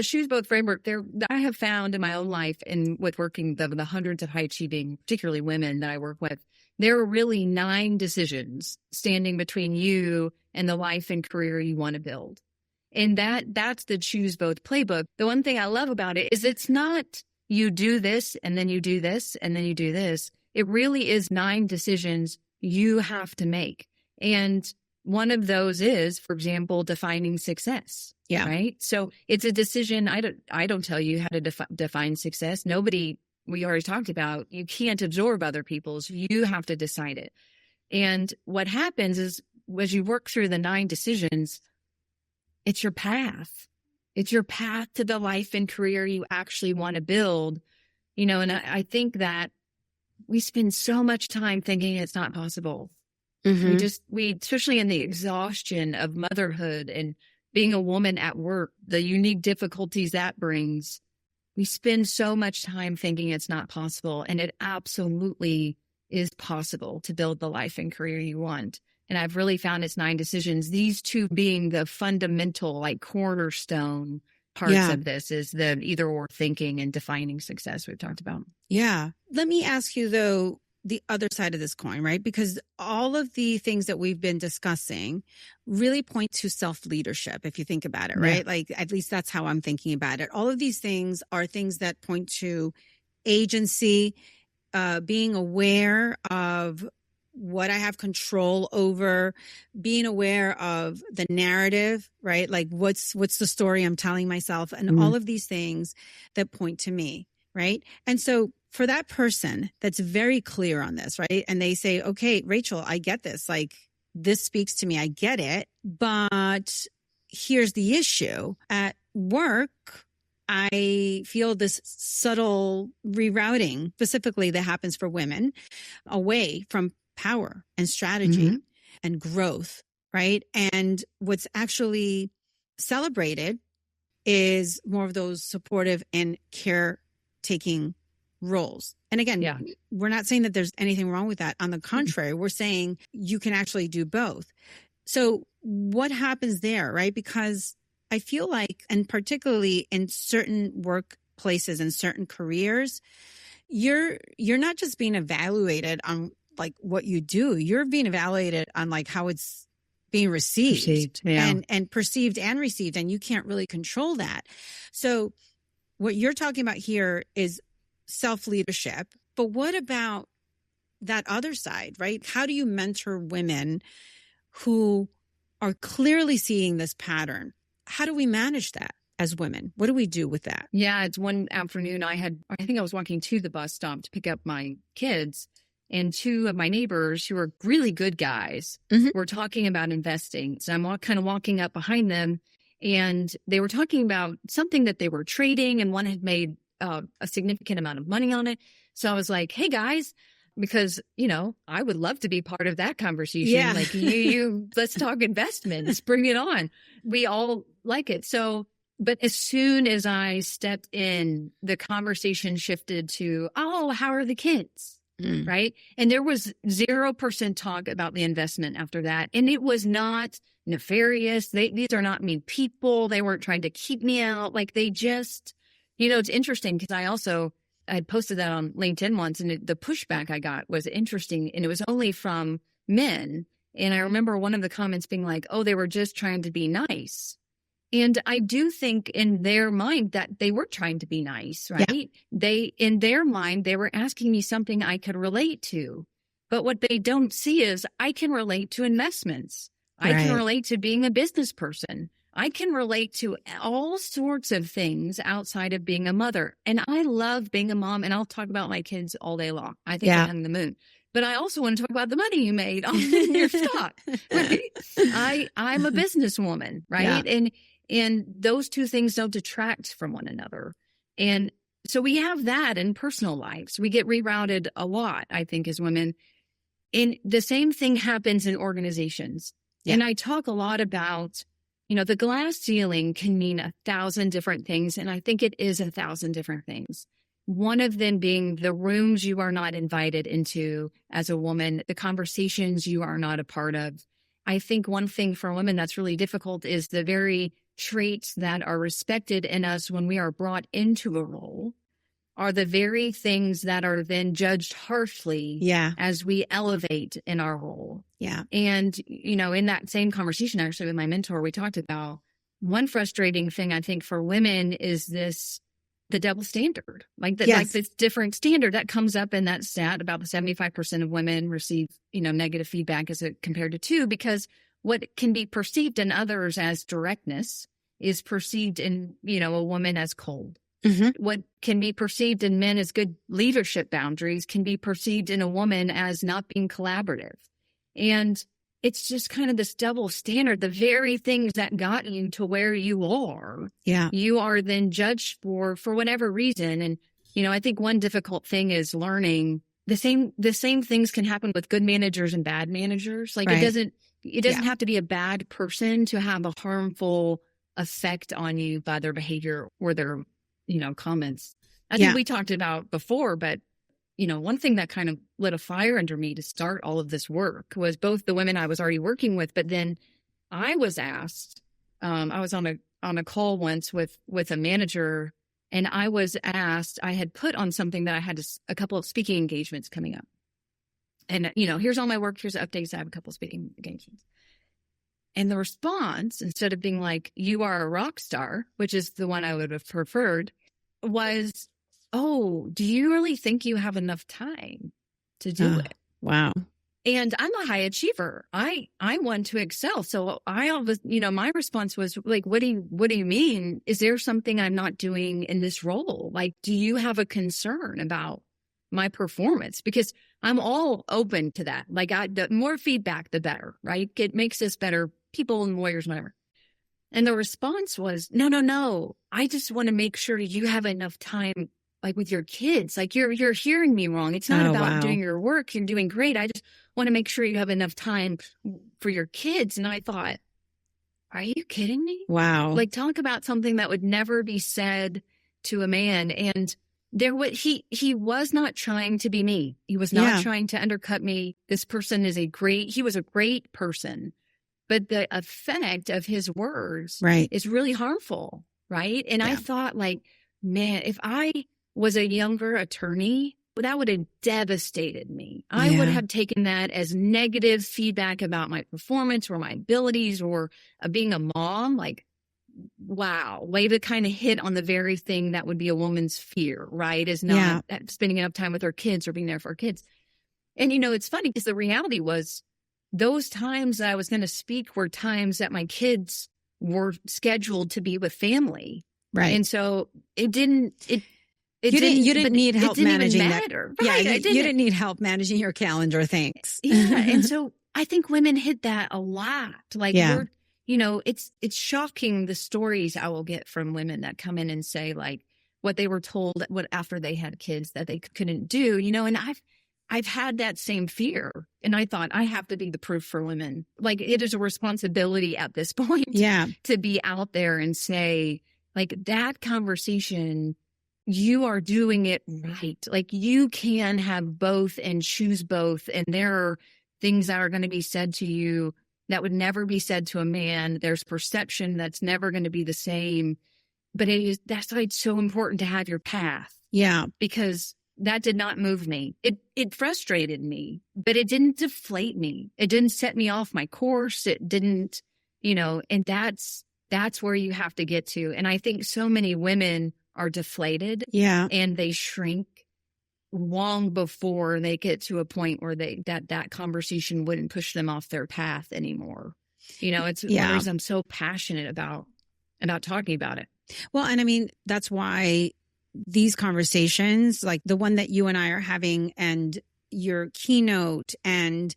Choose Both framework I have found in my own life and with working the hundreds of high achieving, particularly women that I work with, there are really 9 decisions standing between you and the life and career you want to build. And that's the Choose Both playbook. The one thing I love about it is it's not you do this and then you do this and then you do this. it really is 9 decisions you have to make. And one of those is, for example, defining success. Yeah. Right. So it's a decision. I don't tell you how to define success. Nobody, we already talked about, you can't absorb other people's, you have to decide it. And what happens is as you work through the 9 decisions, it's your path. It's your path to the life and career you actually want to build. And I think that we spend so much time thinking it's not possible. We especially in the exhaustion of motherhood and being a woman at work, the unique difficulties that brings, we spend so much time thinking it's not possible. And it absolutely is possible to build the life and career you want. And I've really found it's 9 decisions. These 2 being the fundamental, like cornerstone parts of this is the either or thinking and defining success we've talked about. Yeah. Let me ask you though, the other side of this coin, right? Because all of the things that we've been discussing really point to self-leadership, if you think about it, right? Like, at least that's how I'm thinking about it. All of these things are things that point to agency, being aware of what I have control over, being aware of the narrative, right? Like what's the story I'm telling myself, and all of these things that point to me, right? And so for that person that's very clear on this, right? And they say, okay, Rachel, I get this. Like, this speaks to me. I get it. But here's the issue. At work, I feel this subtle rerouting, specifically that happens for women, away from power and strategy and growth, right? And what's actually celebrated is more of those supportive and caretaking roles. And again, we're not saying that there's anything wrong with that. On the contrary, we're saying you can actually do both. So what happens there, right? Because I feel like, and particularly in certain workplaces and certain careers, you're not just being evaluated on like what you do, you're being evaluated on like how it's being received and perceived and received. And you can't really control that. So what you're talking about here is self-leadership. But what about that other side, right? How do you mentor women who are clearly seeing this pattern? How do we manage that as women? What do we do with that? Yeah, it's one afternoon I think I was walking to the bus stop to pick up my kids, and 2 of my neighbors who are really good guys were talking about investing. So I'm kind of walking up behind them, and they were talking about something that they were trading, and one had made a significant amount of money on it. So I was like, hey guys, because, I would love to be part of that conversation. Yeah. Like you let's talk investments, bring it on. We all like it. So, but as soon as I stepped in, the conversation shifted to, oh, how are the kids? Right. And there was 0% talk about the investment after that. And it was not nefarious. These are not mean people. They weren't trying to keep me out. Like they just, it's interesting because I posted that on LinkedIn once, and the pushback I got was interesting, and it was only from men. And I remember one of the comments being like, oh, they were just trying to be nice. And I do think in their mind that they were trying to be nice, right? Yeah. In their mind, they were asking me something I could relate to. But what they don't see is I can relate to investments. I can relate to being a business person. I can relate to all sorts of things outside of being a mother. And I love being a mom, and I'll talk about my kids all day long. I think I'm on the moon. But I also want to talk about the money you made on your stock. Right? I'm a businesswoman, right? Yeah. And those 2 things don't detract from one another. And so we have that in personal lives. We get rerouted a lot, I think, as women. And the same thing happens in organizations. Yeah. And I talk a lot about, the glass ceiling can mean 1,000 different things. And I think it is 1,000 different things. One of them being the rooms you are not invited into as a woman, the conversations you are not a part of. I think one thing for women that's really difficult is the very traits that are respected in us when we are brought into a role are the very things that are then judged harshly as we elevate in our role. Yeah. And, in that same conversation, actually, with my mentor, we talked about one frustrating thing, I think, for women is this the double standard, like Yes. this different standard that comes up in that stat about the 75% of women receive, negative feedback as compared to 2, because what can be perceived in others as directness is perceived in, a woman as cold. Mm-hmm. What can be perceived in men as good leadership boundaries can be perceived in a woman as not being collaborative. And it's just kind of this double standard. The very things that got you to where you are, you are then judged for whatever reason. And, I think one difficult thing is learning the same things can happen with good managers and bad managers. Like it doesn't have to be a bad person to have a harmful effect on you by their behavior or their, comments. I think we talked about before, but one thing that kind of lit a fire under me to start all of this work was both the women I was already working with, but then I was asked, I was on a call once with a manager, and I was asked, I had put on something that I had a couple of speaking engagements coming up. And, here's all my work, here's the updates, I have a couple of speaking engagements. And the response, instead of being like, you are a rock star, which is the one I would have preferred, was, oh, do you really think you have enough time to do it? Wow. And I'm a high achiever. I want to excel. So I always, my response was like, what do you mean? Is there something I'm not doing in this role? Like, do you have a concern about my performance? Because I'm all open to that. Like the more feedback, the better, right? It makes us better people and lawyers, whatever. And the response was, no. I just want to make sure you have enough time, like with your kids. Like you're hearing me wrong. It's not about doing your work. You're doing great. I just want to make sure you have enough time for your kids. And I thought, are you kidding me? Wow. Like talk about something that would never be said to a man. And he was not trying to be me. He was not trying to undercut me. This person he was a great person. But the effect of his words is really harmful, right? And I thought, like, man, if I was a younger attorney, that would have devastated me. I would have taken that as negative feedback about my performance or my abilities or being a mom. Like, wow, way to kind of hit on the very thing that would be a woman's fear, right? Is not spending enough time with her kids or being there for her kids. And, it's funny because the reality was, those times that I was going to speak were times that my kids were scheduled to be with family. Right. And so you didn't need help managing that. Right, you didn't need help managing your calendar. Thanks. And so I think women hit that a lot. Like, it's shocking the stories I will get from women that come in and say like what they were told after they had kids that they couldn't do, and I've had that same fear. And I thought I have to be the proof for women. Like it is a responsibility at this point to be out there and say like that conversation, you are doing it right. Like you can have both and choose both. And there are things that are going to be said to you that would never be said to a man. There's perception that's never going to be the same. But that's why it's so important to have your path. Yeah. Because that did not move me. It frustrated me, but it didn't deflate me. It didn't set me off my course. It didn't, and that's where you have to get to. And I think so many women are deflated and they shrink long before they get to a point where that conversation wouldn't push them off their path anymore. It's one of the reasons I'm so passionate about talking about it. Well, and I mean, that's why these conversations, like the one that you and I are having and your keynote and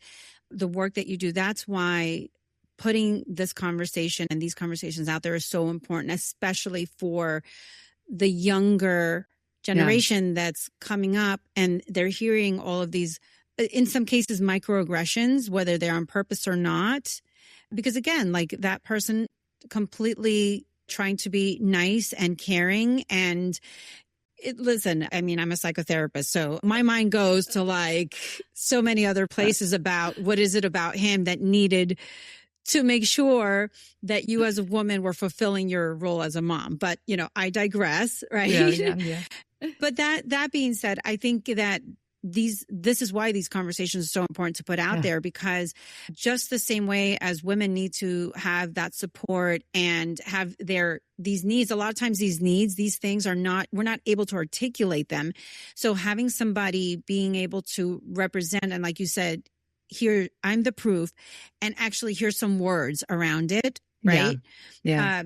the work that you do, that's why putting this conversation and these conversations out there is so important, especially for the younger generation that's coming up and they're hearing all of these, in some cases, microaggressions, whether they're on purpose or not. Because again, like that person completely trying to be nice and caring and listen, I mean, I'm a psychotherapist, so my mind goes to like so many other places about what is it about him that needed to make sure that you as a woman were fulfilling your role as a mom. But, I digress, right? Yeah. But that being said, I think that this is why these conversations are so important to put out there, because just the same way as women need to have that support and have these needs, a lot of times these things we're not able to articulate them. So having somebody being able to represent, and like you said, here, I'm the proof, and actually here's some words around it. Right. Yeah.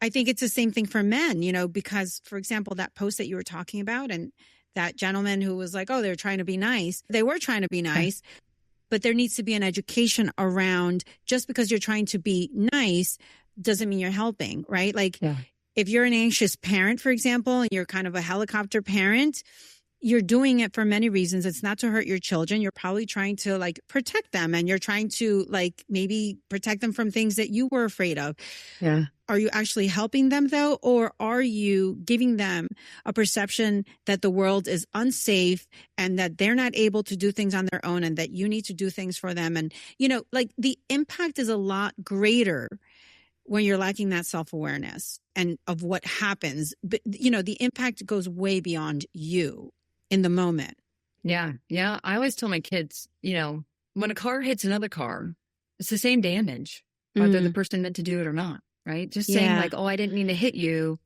I think it's the same thing for men, because, for example, that post that you were talking about, and that gentleman who was like, oh, they're trying to be nice. They were trying to be nice, but there needs to be an education around, just because you're trying to be nice doesn't mean you're helping, right? Like if you're an anxious parent, for example, and you're kind of a helicopter parent, you're doing it for many reasons. It's not to hurt your children. You're probably trying to protect them, and you're trying to maybe protect them from things that you were afraid of. Yeah. Are you actually helping them though? Or are you giving them a perception that the world is unsafe and that they're not able to do things on their own and that you need to do things for them? And, the impact is a lot greater when you're lacking that self-awareness and of what happens. But, the impact goes way beyond you in the moment. Yeah. Yeah. I always tell my kids, when a car hits another car, it's the same damage, whether the person meant to do it or not. Right. Just saying I didn't mean to hit you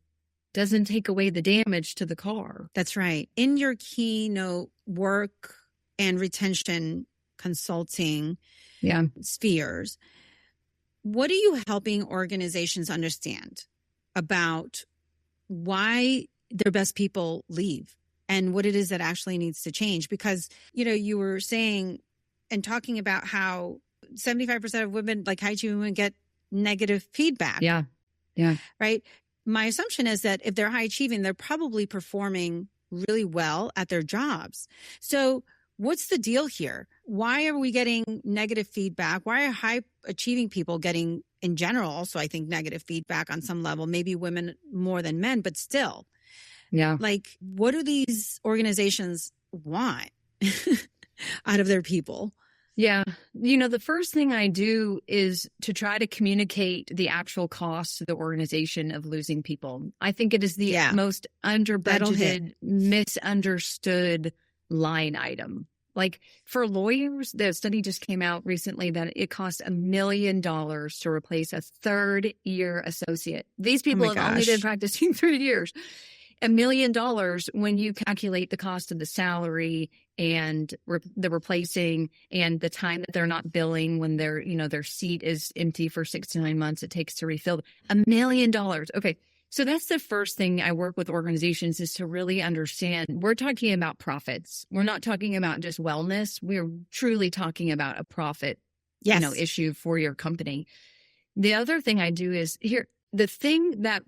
doesn't take away the damage to the car. That's right. In your keynote work and retention consulting spheres, what are you helping organizations understand about why their best people leave and what it is that actually needs to change? Because, you were saying and talking about how 75% of women, high achieving women, get negative feedback. Yeah. Right. My assumption is that if they're high achieving, they're probably performing really well at their jobs. So what's the deal here? Why are we getting negative feedback? Why are high achieving people getting, in general, also, I think, negative feedback on some level, maybe women more than men, but still? Yeah. What do these organizations want out of their people? Yeah. The first thing I do is to try to communicate the actual cost to the organization of losing people. I think it is the most under-budgeted, misunderstood line item. For lawyers, the study just came out recently that it costs $1 million to replace a third-year associate. These people have only been practicing 3 years. $1 million when you calculate the cost of the salary and the replacing and the time that they're not billing when their seat is empty for 6 to 9 months it takes to refill. $1 million. Okay. So that's the first thing I work with organizations, is to really understand we're talking about profits. We're not talking about just wellness. We're truly talking about a profit issue for your company. The other thing I do is the thing that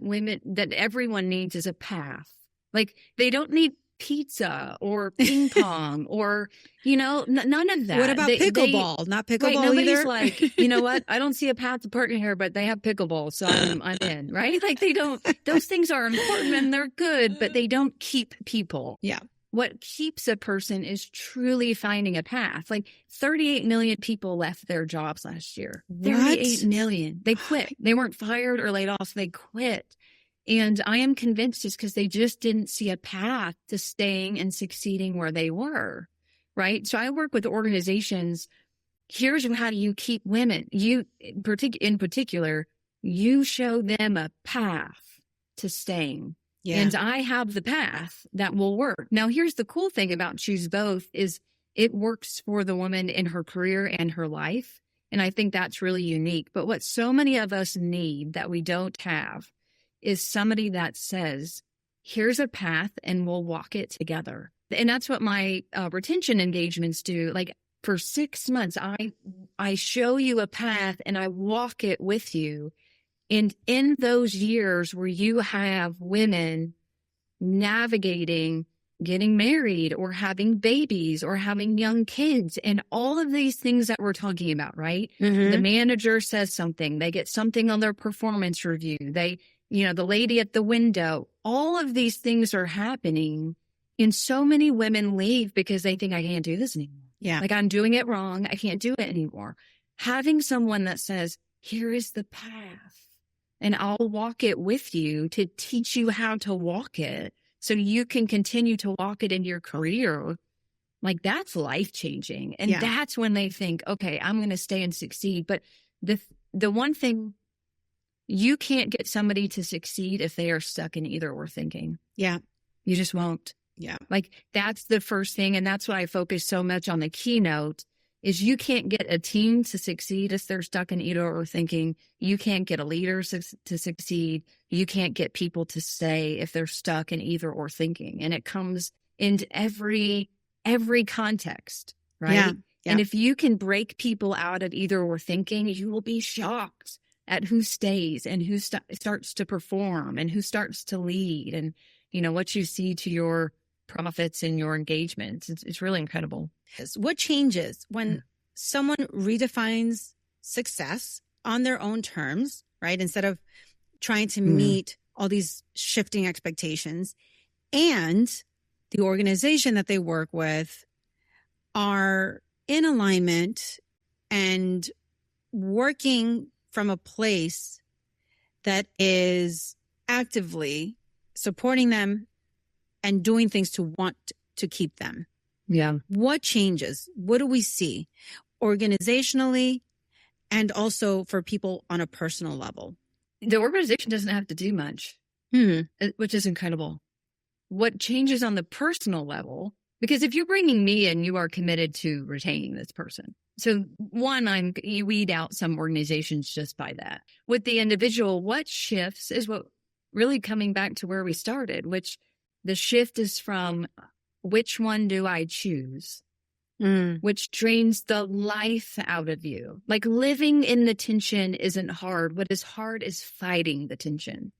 everyone needs is a path. They don't need pizza or ping pong or, none of that. What about pickleball? Not pickleball nobody's either? you know what? I don't see a path to partner here, but they have pickleball, so I'm in, right? They don't, those things are important and they're good, but they don't keep people. Yeah. What keeps a person is truly finding a path. 38 million people left their jobs last year. 38 million. They quit. They weren't fired or laid off. They quit. And I am convinced it's because they just didn't see a path to staying and succeeding where they were. Right. So I work with organizations. Here's how do you keep women. In particular, you show them a path to staying. Yeah. And I have the path that will work. Now, here's the cool thing about Choose Both is it works for the woman in her career and her life. And I think that's really unique. But what so many of us need that we don't have is somebody that says, here's a path and we'll walk it together. And that's what my retention engagements do. For 6 months, I show you a path and I walk it with you. And in those years where you have women navigating getting married or having babies or having young kids and all of these things that we're talking about, right? Mm-hmm. The manager says something, they get something on their performance review. The lady at the window, all of these things are happening. And so many women leave because they think I can't do this anymore. Yeah. I'm doing it wrong. I can't do it anymore. Having someone that says, here is the path and I'll walk it with you to teach you how to walk it so you can continue to walk it in your career like that's life changing. And Yeah. that's when they think, okay, I'm going to stay and succeed. But the one thing, you can't get somebody to succeed if they are stuck in either or thinking. Yeah. You just won't. Yeah. Like that's the first thing. And that's why I focus so much on the keynote is you can't get a team to succeed if they're stuck in either or thinking. You can't get a leader to succeed. You can't get people to stay if they're stuck in either or thinking. And it comes into every context, right? Yeah. Yeah. And if you can break people out of either or thinking, you will be shocked at who stays and who starts to perform and who starts to lead, and what you see to your profits and your engagements. It's really incredible. What changes when someone redefines success on their own terms, right? Instead of trying to meet all these shifting expectations, and the organization that they work with are in alignment and working from a place that is actively supporting them and doing things to want to keep them. Yeah. What changes? What do we see organizationally and also for people on a personal level? The organization doesn't have to do much, which is incredible. What changes on the personal level, because if you're bringing me in, you are committed to retaining this person. So one, you weed out some organizations just by that. With the individual, what shifts is what really coming back to where we started, which the shift is from which one do I choose, which drains the life out of you. Like living in the tension isn't hard. What is hard is fighting the tension.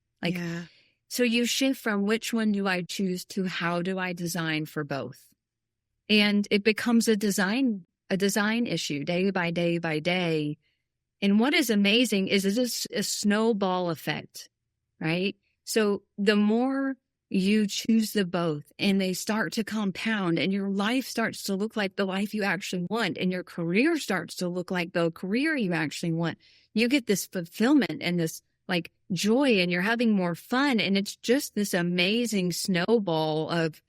So you shift from which one do I choose to how do I design for both? And it becomes a design issue day by day by day. And what is amazing is it's a snowball effect, right? So the more you choose the both and they start to compound and your life starts to look like the life you actually want and your career starts to look like the career you actually want, you get this fulfillment and this like joy and you're having more fun. And it's just this amazing snowball of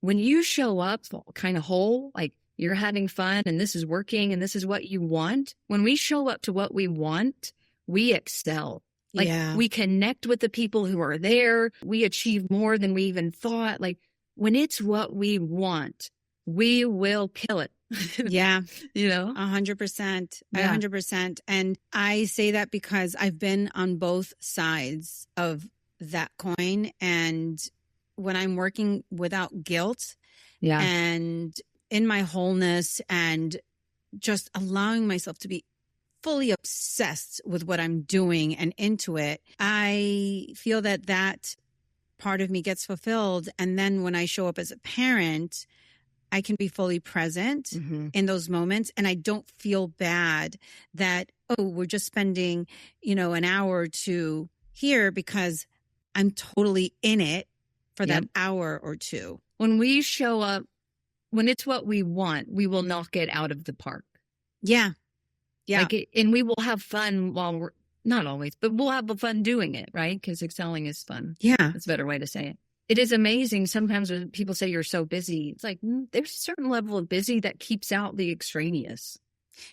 when you show up kind of whole, like you're having fun and this is working and this is what you want. When we show up to what we want, we excel. Like we connect with the people who are there. We achieve more than we even thought. Like when it's what we want, we will kill it. Yeah. 100%. 100%. And I say that because I've been on both sides of that coin. And when I'm working without guilt and in my wholeness and just allowing myself to be fully obsessed with what I'm doing and into it, I feel that part of me gets fulfilled. And then when I show up as a parent, I can be fully present in those moments. And I don't feel bad that, we're just spending, an hour or two here because I'm totally in it for that hour or two. When we show up, when it's what we want, we will knock it out of the park. Yeah. Yeah. And we will have fun while we're not always, but we'll have fun doing it, right? Because excelling is fun. Yeah. That's a better way to say it. It is amazing. Sometimes when people say you're so busy, it's like there's a certain level of busy that keeps out the extraneous.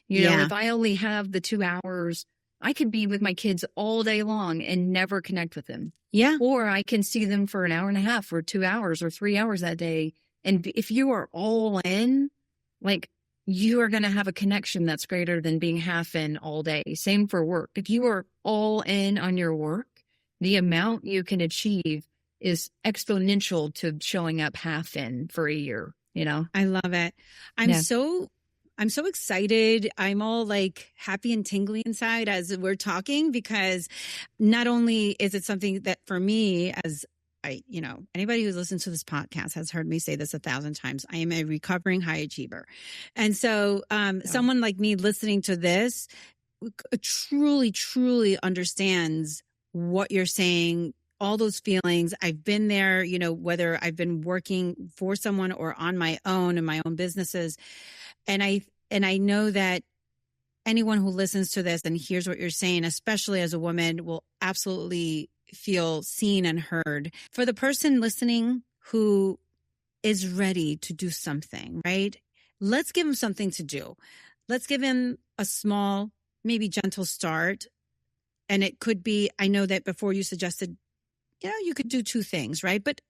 You know, if I only have the 2 hours, I could be with my kids all day long and never connect with them. Yeah. Or I can see them for an hour and a half or 2 hours or 3 hours that day. And if you are all in, like you are going to have a connection that's greater than being half in all day. Same for work. If you are all in on your work, the amount you can achieve is exponential to showing up half in for a year, I love it. I'm so excited. I'm all like happy and tingly inside as we're talking, because not only is it something that for me, as anybody who listens to this podcast has heard me say this 1,000 times, I am a recovering high achiever. And so someone like me listening to this truly, truly understands what you're saying, all those feelings. I've been there, whether I've been working for someone or on my own in my own businesses. And I know that anyone who listens to this and hears what you're saying, especially as a woman, will absolutely feel seen and heard. For the person listening who is ready to do something, right? Let's give him something to do. Let's give him a small, maybe gentle start. And it could be, I know that before you suggested, you could do 2 things, right? But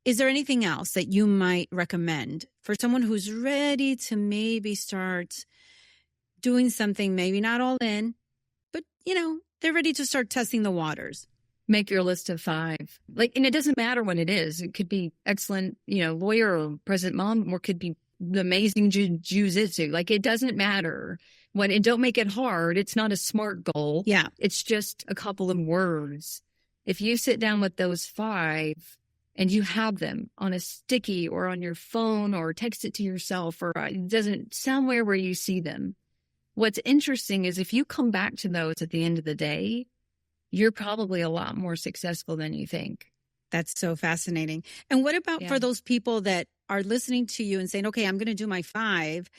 is there anything else that you might recommend for someone who's ready to maybe start doing something, maybe not all in, but, they're ready to start testing the waters? Make your list of 5. And it doesn't matter what it is. It could be excellent, lawyer or present mom, or could be the amazing jiu-jitsu. It doesn't matter. And don't make it hard. It's not a SMART goal. Yeah. It's just a couple of words. If you sit down with those 5 and you have them on a sticky or on your phone or text it to yourself, or it doesn't, somewhere where you see them. What's interesting is if you come back to those at the end of the day, you're probably a lot more successful than you think. That's so fascinating. And what about for those people that are listening to you and saying, okay, I'm going to do my 5,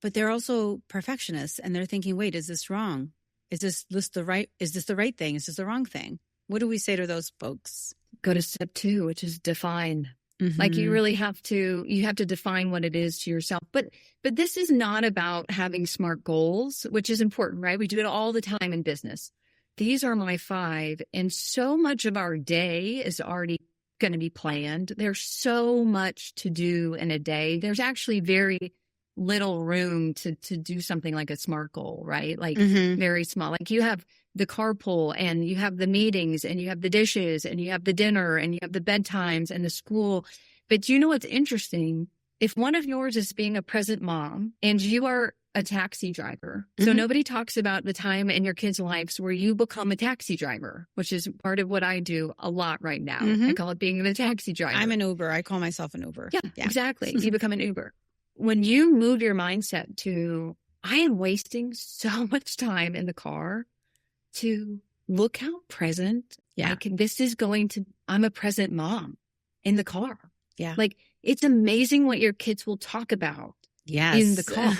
but they're also perfectionists and they're thinking, wait, is this wrong? Is this the right thing? Is this the wrong thing? What do we say to those folks? Go to step 2, which is define. Mm-hmm. You really have to define what it is to yourself. But this is not about having SMART goals, which is important, right? We do it all the time in business. These are my 5. And so much of our day is already going to be planned. There's so much to do in a day. There's actually very little room to do something like a SMART goal, right? Very small. You have the carpool and you have the meetings and you have the dishes and you have the dinner and you have the bedtimes and the school. But you know what's interesting? If one of yours is being a present mom and you are a taxi driver, so nobody talks about the time in your kids' lives where you become a taxi driver, which is part of what I do a lot right now. I call it being the taxi driver. I'm an Uber. I call myself an Uber. Yeah. Exactly. You become an Uber. When you move your mindset to, I am wasting so much time in the car, to look how present. Yeah. I'm a present mom in the car. Yeah. It's amazing what your kids will talk about in the car.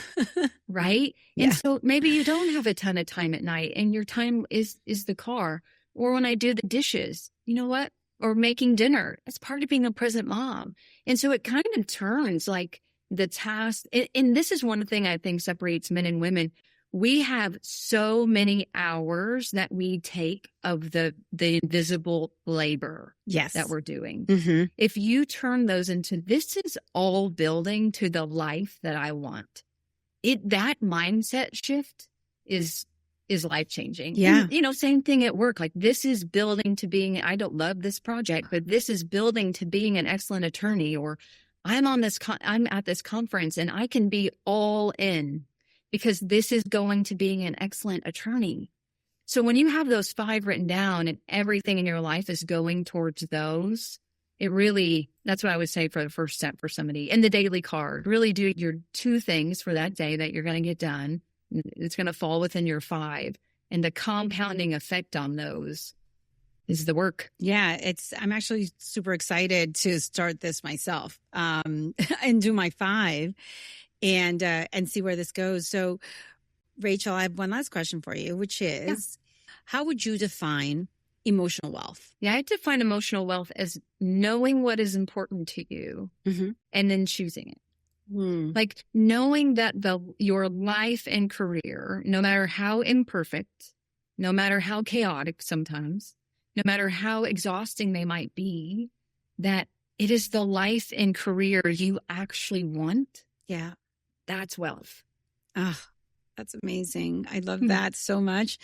Right. Yeah. And so maybe you don't have a ton of time at night and your time is the car. Or when I do the dishes, you know what? Or making dinner. That's part of being a present mom. And so it kind of turns the task. And this is one thing I think separates men and women. We have so many hours that we take of the invisible labor that we're doing. Mm-hmm. If you turn those into, this is all building to the life that I want. That mindset shift is life-changing. Yeah. And, same thing at work. This is building to being, I don't love this project, but this is building to being an excellent attorney, or I'm at this conference and I can be all in, because this is going to being an excellent attorney. So when you have those 5 written down and everything in your life is going towards those, that's what I would say for the first step for somebody. In the daily card, really do your 2 things for that day that you're going to get done. It's going to fall within your 5. And the compounding effect on those is the work. Yeah, I'm actually super excited to start this myself and do my 5. And see where this goes. So, Rachel, I have one last question for you, which is, how would you define emotional wealth? Yeah, I define emotional wealth as knowing what is important to you and then choosing it. Knowing that your life and career, no matter how imperfect, no matter how chaotic sometimes, no matter how exhausting they might be, that it is the life and career you actually want. Yeah. That's wealth. That's amazing. I love that so much.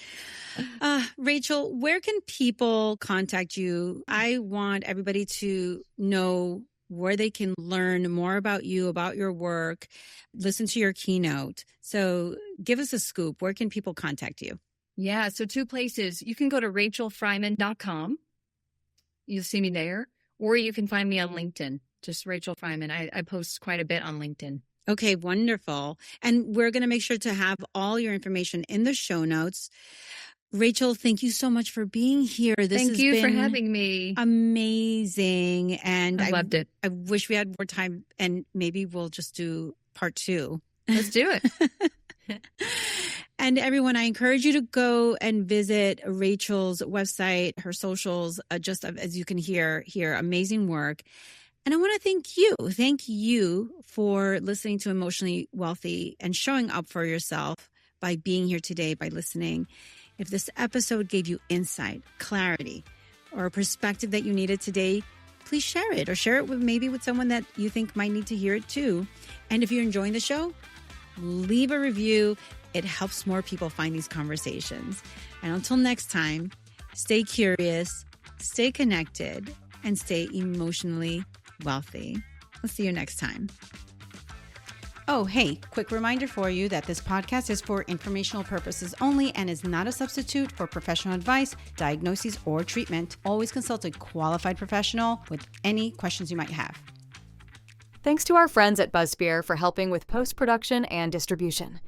Rachel, where can people contact you? I want everybody to know where they can learn more about you, about your work, listen to your keynote. So give us a scoop. Where can people contact you? Yeah, so 2 places. You can go to rachelfreyman.com. You'll see me there. Or you can find me on LinkedIn, just Rachel Freyman. I post quite a bit on LinkedIn. Okay, wonderful. And we're going to make sure to have all your information in the show notes. Rachel, thank you so much for being here. Thank you for having me. Amazing. And I loved it. I wish we had more time, and maybe we'll just do part 2. Let's do it. And everyone, I encourage you to go and visit Rachel's website, her socials, just as you can hear, amazing work. And I want to thank you. Thank you for listening to Emotionally Wealthy and showing up for yourself by being here today, by listening. If this episode gave you insight, clarity, or a perspective that you needed today, please share it, or share it with someone that you think might need to hear it too. And if you're enjoying the show, leave a review. It helps more people find these conversations. And until next time, stay curious, stay connected, and stay emotionally wealthy. I'll see you next time. Oh, hey, quick reminder for you that this podcast is for informational purposes only and is not a substitute for professional advice, diagnoses, or treatment. Always consult a qualified professional with any questions you might have. Thanks to our friends at BuzzSpear for helping with post-production and distribution.